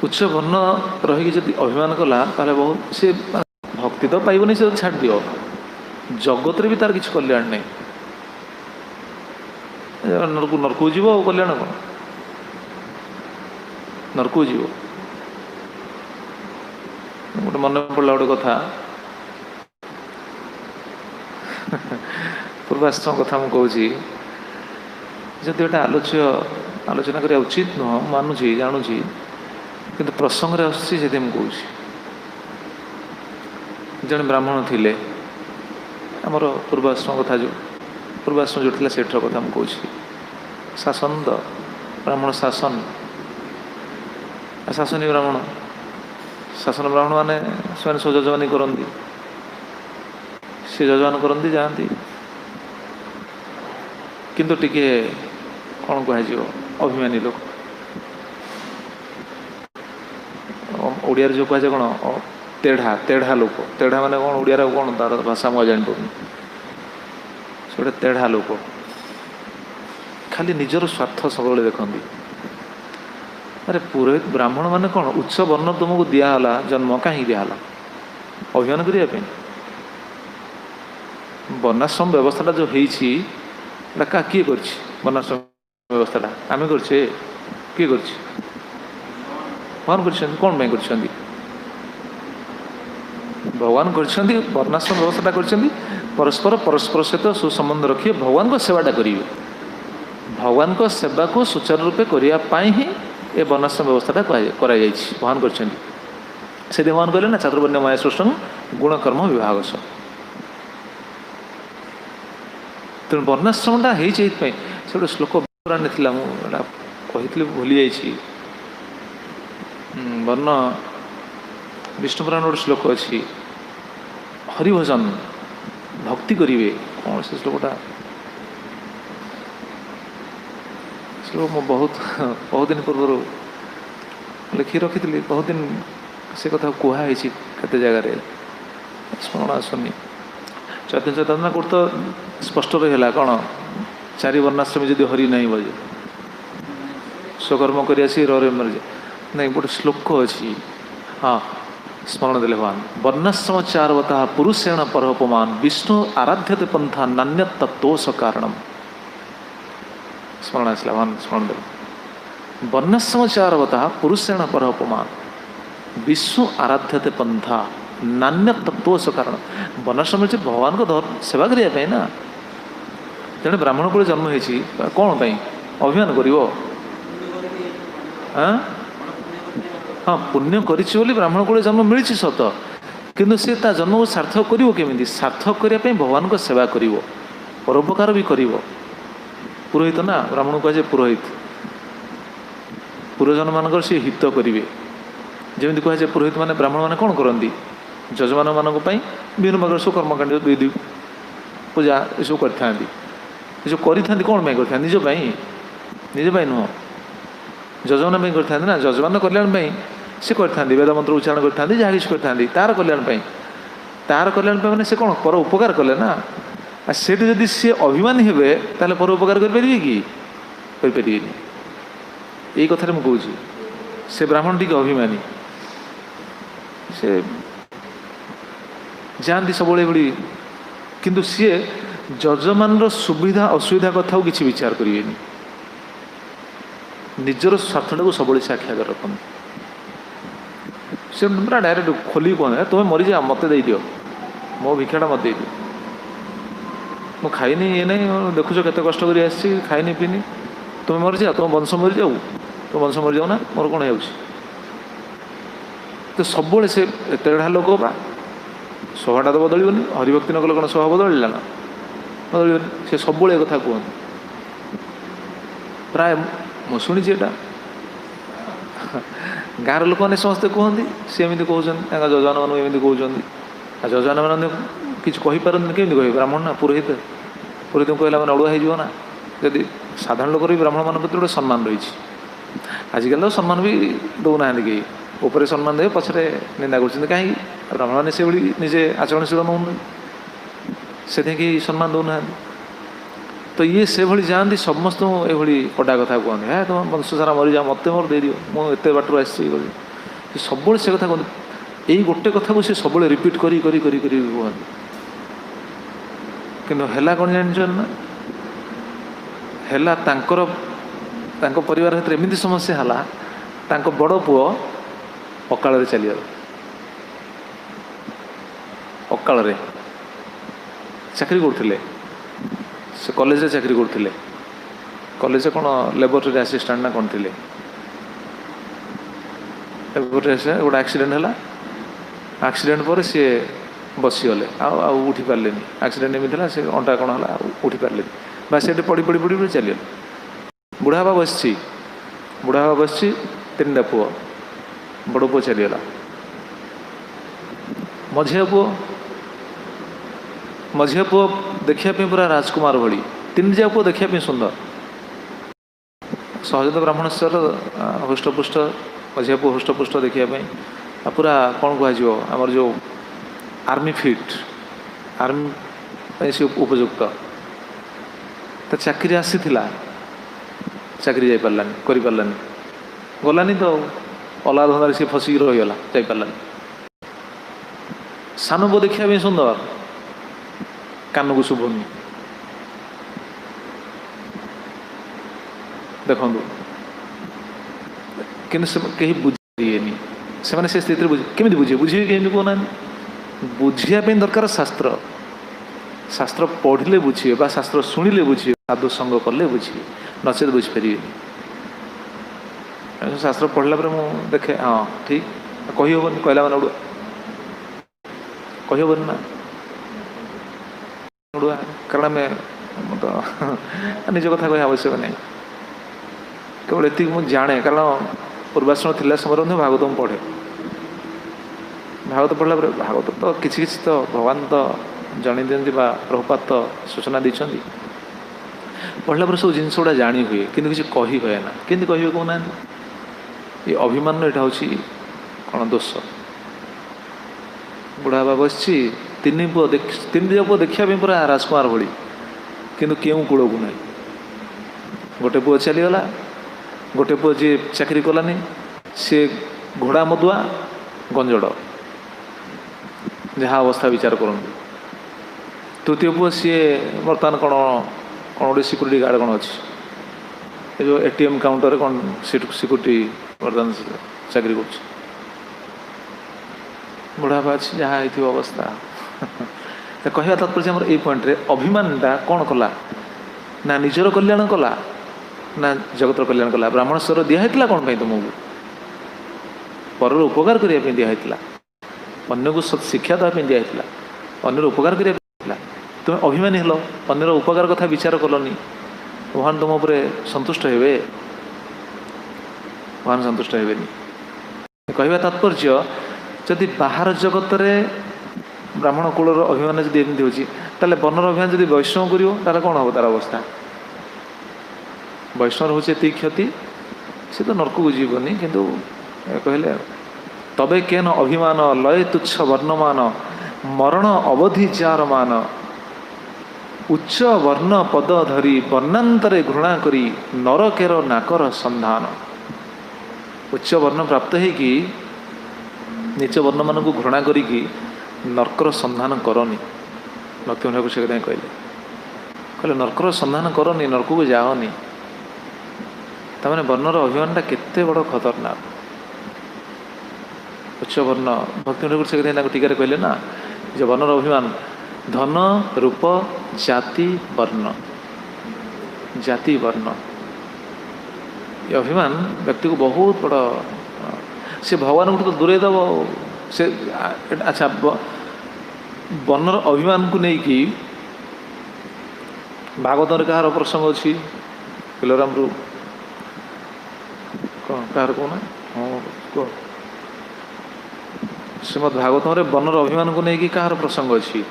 उच्च वर्ण रही जब अभिमान कला बहुत से भक्ति तो पाइबनी से छाड़ दियो जगत रे भी तार किसी कल्याण नहीं नरक जीव कल्याण कौन नरक जीव गोटे मन पड़ा गोटे कथा पूर्वाश्रम कथा मुझे कहूँ जब गोटे आलोचना करा उचित नुह मानुची जानूची किंतु प्रसंग रे आसुची से कहूँ जन ब्राह्मण थिले आमर पूर्वाश्रम कथा जो पूर्वाश्रम जो थी सेठर कथा मुझे कहूँ शासन तो ब्राह्मण शासन शासनी ब्राह्मण शासन ब्राह्मण माने से सब जजमानी करती सी जजमान करती जाती किंतु टिके कौन कह अभिमानी लोक ओडिया जो कह कौन तेढ़ा तेढ़ा लोक तेढ़ा माने कौन ओडिया कौन तार भाषा मुझे जानी पाऊँ से गोटे तेढ़ा लोक खाली निजर स्वार्थ सब देखती अरे पुरोहित ब्राह्मण माने कौन उच्च वर्ण तुमको दिहला जन्म कहीं दिहला अभिमान करने वर्णाश्रम व्यवस्था जो होती क्या किए कर वर्णाश्रम व्यवस्था आम करे किए कर भगवान कर कौन कर भगवान कर वर्णाश्रम व्यवस्था कर परस्पर परस्पर सहित सुसंबंध रखिए भगवान को सेवाटा करेंगे भगवान को सेवा को सुचारू रूपे करने ही ये वर्णाश्रम व्यवस्था भगवान कर भगवान कहले ना चातुर्वर्ण माया सृष्टि गुणकर्म विभाग तेणु वर्णाश्रमटा से गोटे श्लोक पुराण थी मुझे भूली जाइए वर्ण विष्णु पुराण गोटे श्लोक अच्छी हरिभजन भक्ति करेंगे कौन से श्लोकटा श्लोक बहुत बहुत दिन पूर्व लिखी रखी बहुत दिन से कथा कहुई केते जगार स्मरण आसुनी। चैतन्य चेतना कोट तो स्पष्ट रहा कौन चारि वर्णाश्रम जदि हरि नहीं बजे स्वकर्म कर नहीं गोटे श्लोक अच्छी हाँ स्मरण देले भगवान वर्णाश्रम चारवता पुरुषेण परपमान विष्णु आराध्यते पंथा नान्य तत्वोष कारणम स्मरण आसला भगवान स्मरण देले वर्णाश्रम चारवता पुरुषेण परपमान विष्णु आराध्यते पंथा नान्य तत्वोष कारण वर्णाश्रम भगवान को सेवा करने ना जड़े ब्राह्मण को जन्म होती कौन अभिमान कर हाँ पुण्य करी ब्राह्मण को जन्म मिली सत किंतु सी जन्म को सार्थक करें सार्थक करने भगवान को सेवा कर परोपकार भी कर पुरोहित ना ब्राह्मण कहुए पुरोहित पूर्वजन मान सी हित करेंगे जमी कहुए पुरोहित मैंने ब्राह्मण मैंने कौन करती जजमान मान विभिन्न प्रकार सब कर्मकांड विधि पूजा ये सब करता कौन करता निज नुह जजमान करता ना जजमान कल्याण से करता वेद मंत्र उच्चारण करता जहाँ किसी करता तार कल्याण मैंने से कौन पर उपकार कले ना से जदि सी अभिमानी हे ताले पर उपकार करें कि यही कथार मुझे से ब्राह्मण टी अभिमानी से जाती सब बड़ी किंतु सी जजमान सुविधा असुविधा कथा किसी विचार करें निजर स्वार्थटा को सब साक्षात रखते से पूरा डायरेक्ट खोली कहते तुम्हें मरीजा मत दे दियो मो भिक्षाटा मत दे दियो मु खाइनी ये नहीं देखुच केत कष्ट कर खाइनी पीनी तुम्हें मरीजा तुम वंश मरी जाऊ तुम वंश मरी जाऊ ना मोर कौन हो तो सब से एतेढ़ा लोक बा स्वभावटा तो बदलनी हरिभक्ति न कले कौन स्वभाव बदलला ना बदलनी से सब कथा कहते प्राय मु शुणी गाँव लोक मैंने समस्ते कहते सी एमती कहते जजमान मान एमती कहते जजमान मैंने किसी कहीपर केमी कह ब्राह्मण ना पुरोहित पुरोहित कहला मैंने अड़ुआ होना जदि साधारण लोक भी ब्राह्मण मान प्रति गोटे सम्मान रही आजिकल तो सम्मान भी दौना कहीं ऊपर सम्मान दे पछरे निंदा कर कहीं ब्राह्मण मैंने से निजे आचरणशील नौ से सम्मान दौना तो ये से भली जाती समस्त ये कड़ा कथा कहते है तुम वंश सारा मरी जा मत मोर दे दियो मुझे बाटर आसी सब से कथा कहते यही गोटे कथा को सी सब रिपीट करी कहते कि कौन जान ना है परिवार भर एमती समस्या है बड़ पुओ अकाल चलीगला अकाल चाकरी करते से कॉलेज चाकरी करते कॉलेज कौन लेबोरेटरी असिस्टेंट ना कौन थे गोटे एक्सीडेंट है एक्सीडेंट पर सी बसीगले उठी पारे एक्सीडेंट एमती से अंटा कौन है उठी पारे बस से पड़ी पड़ी पड़ी पड़ी चलीगले बुढ़ा बाबा बस तीन पुओ बड़ पुओ चलीगला मझिया पुओ देखा पूरा राजकुमार भली तीन जा पुओ देखा सुंदर सहज ब्राह्मण स्तर हृष्टपुष्ट मझिया पुओ हृष्टपुष्ट देखापी पूरा कौन कह आमर जो आर्मी फिट आर्मी से उपयुक्त तो चाकरी आसी चाकरी जा पारानी कर पारानी गलानी तो अलग धंदा सी फसिक रहीगला जापारानी सान पुओ देखा सुंदर कान को शुभुनि देखो कि कहीं बुझेनि से स्थिति केमी बुझे बुझे कमी कहना बुझापी दरकार शास्त्र शास्त्र पढ़ले बुझे शास्त्र शुणिले बुझे साधु संग कले बुझे नचेत बुझीपारे शास्त्र पढ़ला पर मुझे देखे हाँ ठीक कहीहबन कहला मैंने उड़ुआ कहीहबन ना उड़ुआ कारण आम तो निज कथा कह आवश्यक नहीं केवल ये मुझे जाने कारण पूर्वाश्रम थिला समय भागवत मुझे पढ़े भागवत पढ़ला भागवत तो किसी तो भगवान तो जन दिखती प्रभुपाद तो सूचना देती पढ़ला पर सब जिन गुड़ा जाणी हुए कि किसी कही हुए ना कि कहे कहना ये अभिमान यहाँ हूँ कौन दोष बुढ़ा बाबा बसची तीन पुओ तीन दिज पुओ देखा पूरा राजकुमार भली किंतु केउ कूल को ना गोटे पुओ चलीगला गोटे पुओ जी चाकरी कलानी सी घोड़ा मदुआ गंजड़ जहाँ अवस्था विचार करूँ तृतीय पुओ सी बर्तमान कौन कौन गोटे सिक्यूरीटी गार्ड कौन अच्छी जो एटीएम काउंटर कौन सिक्यूरीटी बर्तमान चाकरी कर बुढ़ापा अच्छी जहाँ हो अवस्था तो कहवा तात्पर्य आम ये पॉइंट रे अभिमानटा कौन कला ना निजर कल्याण कला ना जगतर कल्याण कला ब्राह्मण स्वर दिखाई कौन पाई तुमको पर उपकार करने दिखाई अन्य को सत शिक्षा देवाई दिखाई अन्यर उपकार करने तुम अभिमानी हेल अन्यर उपकार कथा विचार कलनी भगवान तुम उपर संतुष्ट हे भगवान संतुष्ट हे कहवा तात्पर्य जदि बाहर जगत रे ब्राह्मण कूलर अभिमान जब एमती होता वर्णर अभिमान जब वैष्णव कर कौन हम तार अवस्था वैष्णव हूँ ये क्षति सी तो नरक को जीवनी किंतु कहले तबे केन अभिमान लय तुच्छ वर्णमान मरण अवधि जार मान उच्च वर्ण पद धरी वर्णांतरे घृणा करी नरकेर नाकर संधान उच्च वर्ण प्राप्त है कि नीच वर्ण मान को घृणा करी नरकर संधान करनी भक्ति ठाकुर से कहले कहले नरकर संधान करनी नरक को जाओनी तमें वर्णर अभिमानटा केते बड़ खतरनाक उच्च वर्ण भक्ति ठाकुर से टीकार कहले ना जो वर्णर अभिमान धन रूप जाति वर्ण ये अभिमान व्यक्ति को बहुत बड़ा से भगवान को तो दूरे दब से अच्छा वर्णर अभिमान को नहीं कि भागवत कहार प्रसंग अच्छी किलोराम कहार कहना हाँ कह श्रीमद भागवत वर्णर अभिमान को नहीं कि कहार प्रसंग अच्छी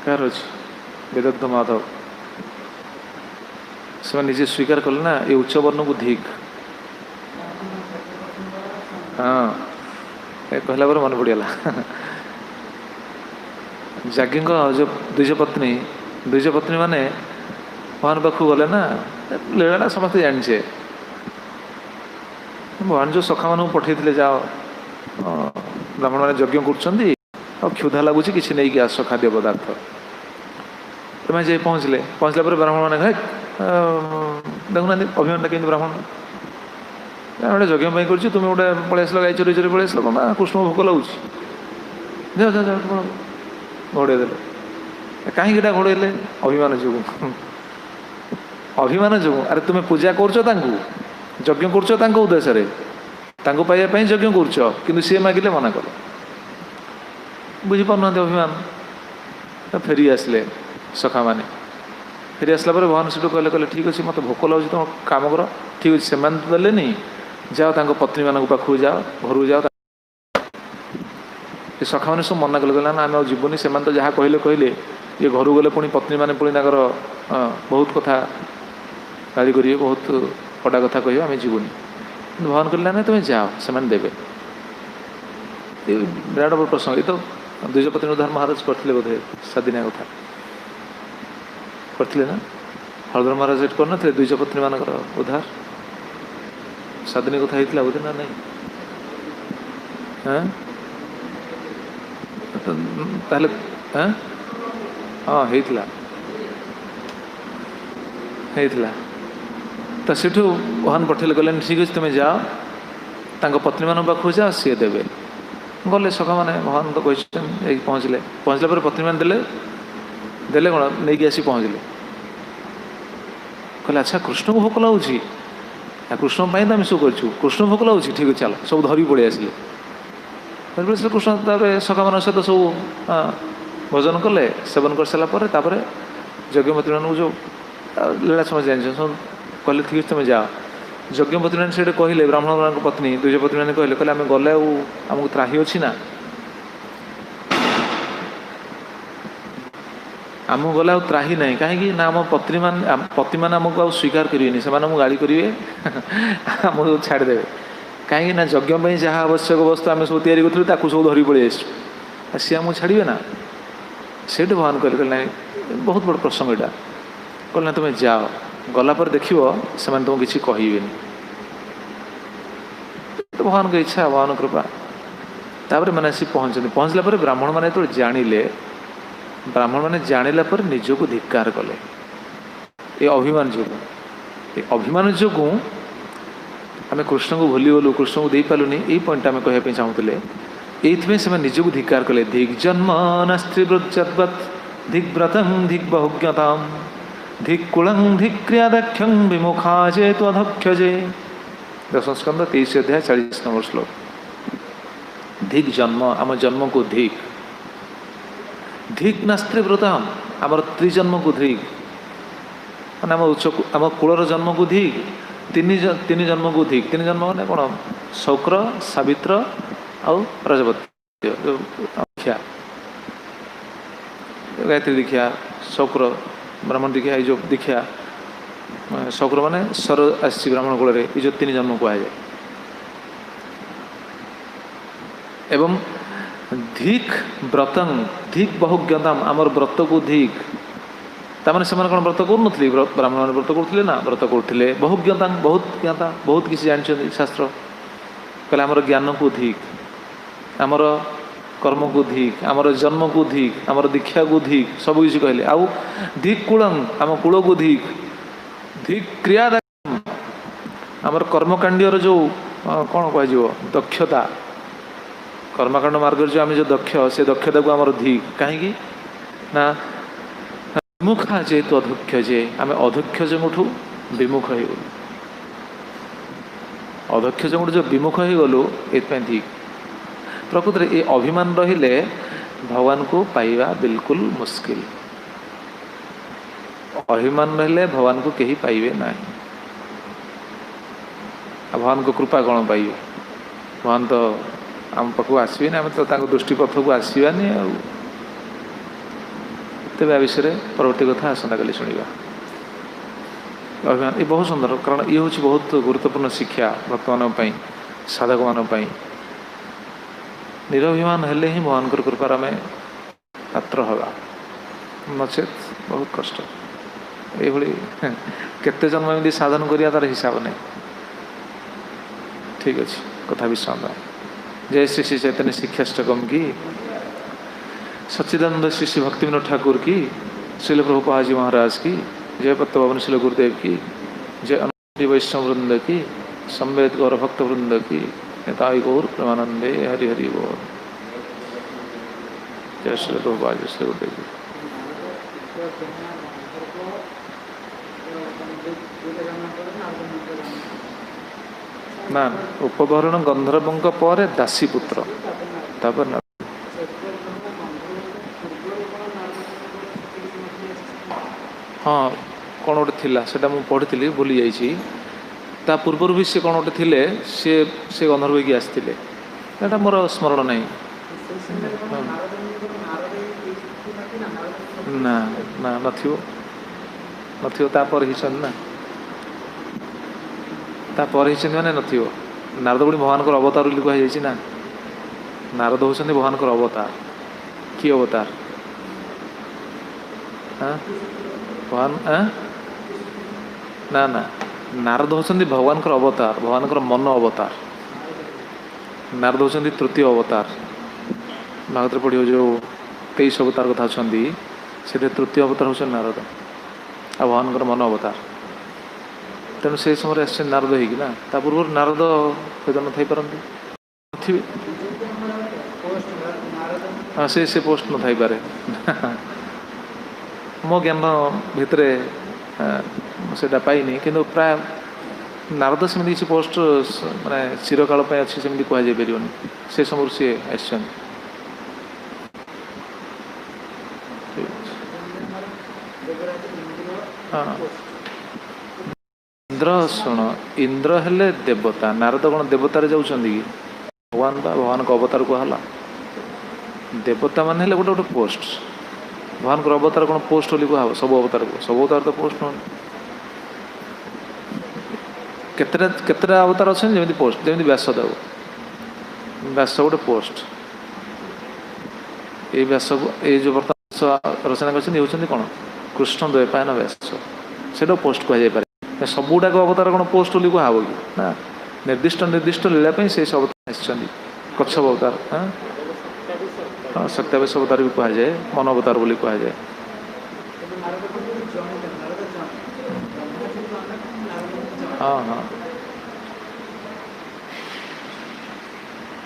कहार अच्छी वेदग्ध माधव से निजे स्वीकार कले ना ये उच्च वर्ण को धिक हाँ कहला पर मन पड़गला जाज्ञ जो द्विज पत्नी माने भगवान पाखु गले ना लीलाटा समस्ते जाने भगवान जो सखा मान पठे जाओ ब्राह्मण मैंने यज्ञ कर क्षुधा लगुच कि नहीं कि आस खाद्य पदार्थ तुम्हें जाए पहुँचला पर ब्राह्मण मैंने देखुना अभिमान केमी ब्राह्मण गोटे यज्ञ कर तुम गोटे पलि आस गाई चोरी चोरी पलि आस कौन कृष्ण भोक लगुच घोड़े दे कहीं घोड़े अभिमान जो अभिमान जो अरे तुम्हें पूजा कर यज्ञ कर उद्देश्य पाइबापी यज्ञ कर सी मागिले मना कल बुझीपार अभिमान फेरी आसले सखा मैंने फेरी आसला भगवान से कहले कहले ठीक अच्छे मत भोक लगे तुम काम कर ठीक अच्छे से देलेनी जाओ पत्नी मान पाखु जाओ घर जाओ सखा मैंने सब मना कले ना आम जीवनी से तो जहाँ कहले कहले ये घर गले पुणी पत्नी मैंने पुणी बहुत कथा गाड़ी करेंगे बहुत कड़ा कथा कह आम जीवनी भगवान कहले ना तुम्हें जाओ से देवे विराट बड़ प्रसंग ये तो द्विजपत्नी उद्धार महाराज करते बोधे सादिनिया कथा करते ना हरधर महाराज एट करना द्विजपत्नी मान उद्धार सादिनी कथा होता बोधे ना नहीं हाँ ताहले हाँ हाँ होता तो सेठू भगवान पठेले कहले ठीक अच्छे तुम्हें जाओ पत्नी मान पाखु जाओ सी देवे गले सखा मैंने भगवान तो कहते पहुँचले पर पत्नी मैंने देले कौन नहीं आसी पहुँचले कहले अच्छा कृष्ण को भोक लगुच कृष्ण तो आम सब कर कृष्ण भोक लगुच ठीक चल सब धरी पड़े आसिले कृष्ण सखा मान सहित सब भोजन कले सेवन कर सारापर यज्ञपति मान जो लीला समझ जान कहले ठीक तुम जाओ यज्ञपति मैंने से कहले ब्राह्मण मान पत्नी द्विजपति मैंने कहले कहले आम गले आमको त्राही अच्छी ना आमको गला त्राही ना कहीं ना आम पति मैंने आमको आ स्वीकार करेंगे से गाड़ी करेंगे आमको छाड़दे कहीं ना यज्ञ जहाँ आवश्यक वस्तु आम सब तैयारी करूँ सब धरी पड़े सी आमको छाड़े ना से भगवान कहले ना बहुत बड़ प्रसंग यहाँ कहना तुम्हें जाओ गलापर देख से तुमको किसी कहे तो भगवान की इच्छा भगवान कृपा तापर मैंने आसी पहुँचला पर ब्राह्मण मैंने जो जानिले ब्राह्मण मैंने जानिला पर निजको धिक्कार कले ये अभिमान जो ये अभिमान जो आम कृष्ण को भूली गलु कृष्ण को दे पालुनी यही पॉइंट आम कहवाई चाहूले ये से निजको धिक्कार कले दिग्जन्म नास्त्रिवृज्जद्वत् दिग्व्रतं दिग्बहुज्ञतां धिक्कुलं धिक्रियादक्षं विमुखा चेत अधक्षजे। दशम स्कंद 23 अध्याय 40 नंबर श्लोक। धिक जन्म आम जन्म को धिक धिक नास्त्री व्रताम आमर त्रिजन्म को धिक माने आम उच्च आम कूलर जन्म को धिक तीन जन्म को धिक तीन जन्म मैंने कौन शौक्र सावित्र आउ प्रजापति दीक्षा गायत्री दीक्षा शौक्र ब्राह्मण दीक्षा ये जो दीक्षा शौक्र माने सर आसी ब्राह्मण कूल ये जो तीन जन्म कहुए एवं धिक व्रतं धिक बहुज्ञताम आमर व्रत को धिक तामाने से कौन व्रत करूनथि ब्राह्मण मैंने व्रत करुले ना व्रत करुले बहुज्ञता बहुत ज्ञाता बहुत किसी जानते शास्त्र कहले आमर ज्ञान को धिक आमर कर्म को धिक आमर जन्म को धिक आमर दीक्षा को धिक सब किसी कहले आउ धिक कूलम आम कूल को धिक धिक क्रिया आमर कर्मकांडीर जो कौन कह दक्षता कर्मकांड मार्ग जो आम जो दक्ष से दक्षता को आमर धिक कहीं ना विमुखा जेहेतु अध्यक्ष जे आम अध्यक्ष जो विमुख हो अध्यक्ष जो विमुख हो गलु ये धिक प्रकृत में ये अभिमान रहिले भगवान को पाइबा बिल्कुल मुश्किल अभिमान रहिले भगवान को कहीं पाइबे ना भगवान को कृपा कौन पाइबे भगवान तो आम पाक आसबे आम तो दृष्टिपथ को आसवानी तेज आ विषय परवर्ती कथा आसंता काली शुणा अभिमान ये बहुत सुंदर कारण ये हूँ बहुत गुरुत्वपूर्ण शिक्षा भक्त मान साधक मान निरभिमान हेले ही भगवान कृपार आम पात्र हवा नचेत बहुत कष्ट ये केते जन्म एमती साधन करिया तार हिसाब नहीं ठीक अच्छे कथा विश्राम जय श्री श्री चैतन्य शिक्षाष्टकम की सच्चिदानंद श्री श्री भक्ति विनोद ठाकुर की श्रील प्रभुपाद जी महाराज की जय पत्त भवन श्रील गुरुदेव की जय अनुष्ठी वैष्णव वृंद की संवेद गौर भक्त वृंद की नेताई गौर प्रेमानंदे हरि हरि बोल जय श्री प्रभुपाद जी श्री गुरुदेव जी। ना उपभरण गंधर्वंक पर दासी पुत्र तापर हाँ कौन गोटे थिला सेटा मु पढ़ी भूली जाइए ता पूर्वर भी से कौन गोटे थिले से गंधर्व की आसते मोर स्मरण नहीं ना ना नथियो तापर ही ना तापर ही मैंने नथियो नारद पुणी भगवान को अवतार बोली कहुई ना नारद होती भगवान को अवतार कि अवतार भगवान ना ना नारद होती भगवान अवतार भगवान मन अवतार नारद होती तृतीय अवतार भागवत पढ़ियो जो 23 अवतार कथा से तृतीय अवतार होती नारद आ भगवान मन अवतार तेणु से समय आस नारद होना ता पूर्व नारद हूँ न पारती हाँ से पोस्ट न पारे मो ज्ञान भितर से पाइनी कि प्राय नारद सेमती किसी पोस्ट माने चिरकाल अच्छी सेमती कहुई पार से समय सी आस इंद्र शुण इंद्र हेले देवता नारद कौन देवतार जाऊँगी कि भगवान भगवान को अवतार कहला देवता मान गोटे गोटे पोस्ट भगवान को अवतार कौन पोस्ट बोली कह सब अवतार को सब अवतार तो पोस्ट नुह केतटा अवतार अच्छे जमी पोस्ट जमी व्यासदेव व्यास गोटे पोस्ट ये व्यास को ये जो बर्तमान रचना कर कौन कृष्ण द्वैपायन व्यास से पोस्ट कह सबुटाक अवतार कौन पोस्ट बोली कह कि ना निर्दिष्ट निर्दिष्ट लीला से अवतार आसी कच्छप अवतार हाँ सत्यावेश अवतार भी कह जाए मन अवतार बोली कह जाए हाँ हाँ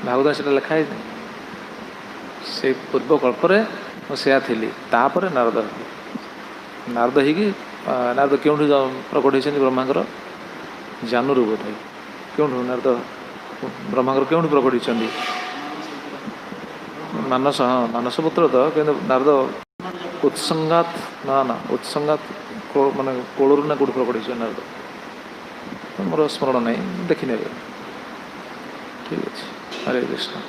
भागवत से लिखाई से पूर्व कल्परे मुझे थी तापर नारद नारद ही नारद क्यों प्रकट होती ब्रह्मांकर जानू बोध क्यों नारद ब्रह्मांकर क्यों प्रकट होती मानस हाँ मानस पुत्र तो कि नारद उत्संगात ना ना उत्संगात मानने कोलू ना कौट प्रकट होती नारद मोर स्मरण नहीं देखने ठीक अच्छे हरे कृष्ण।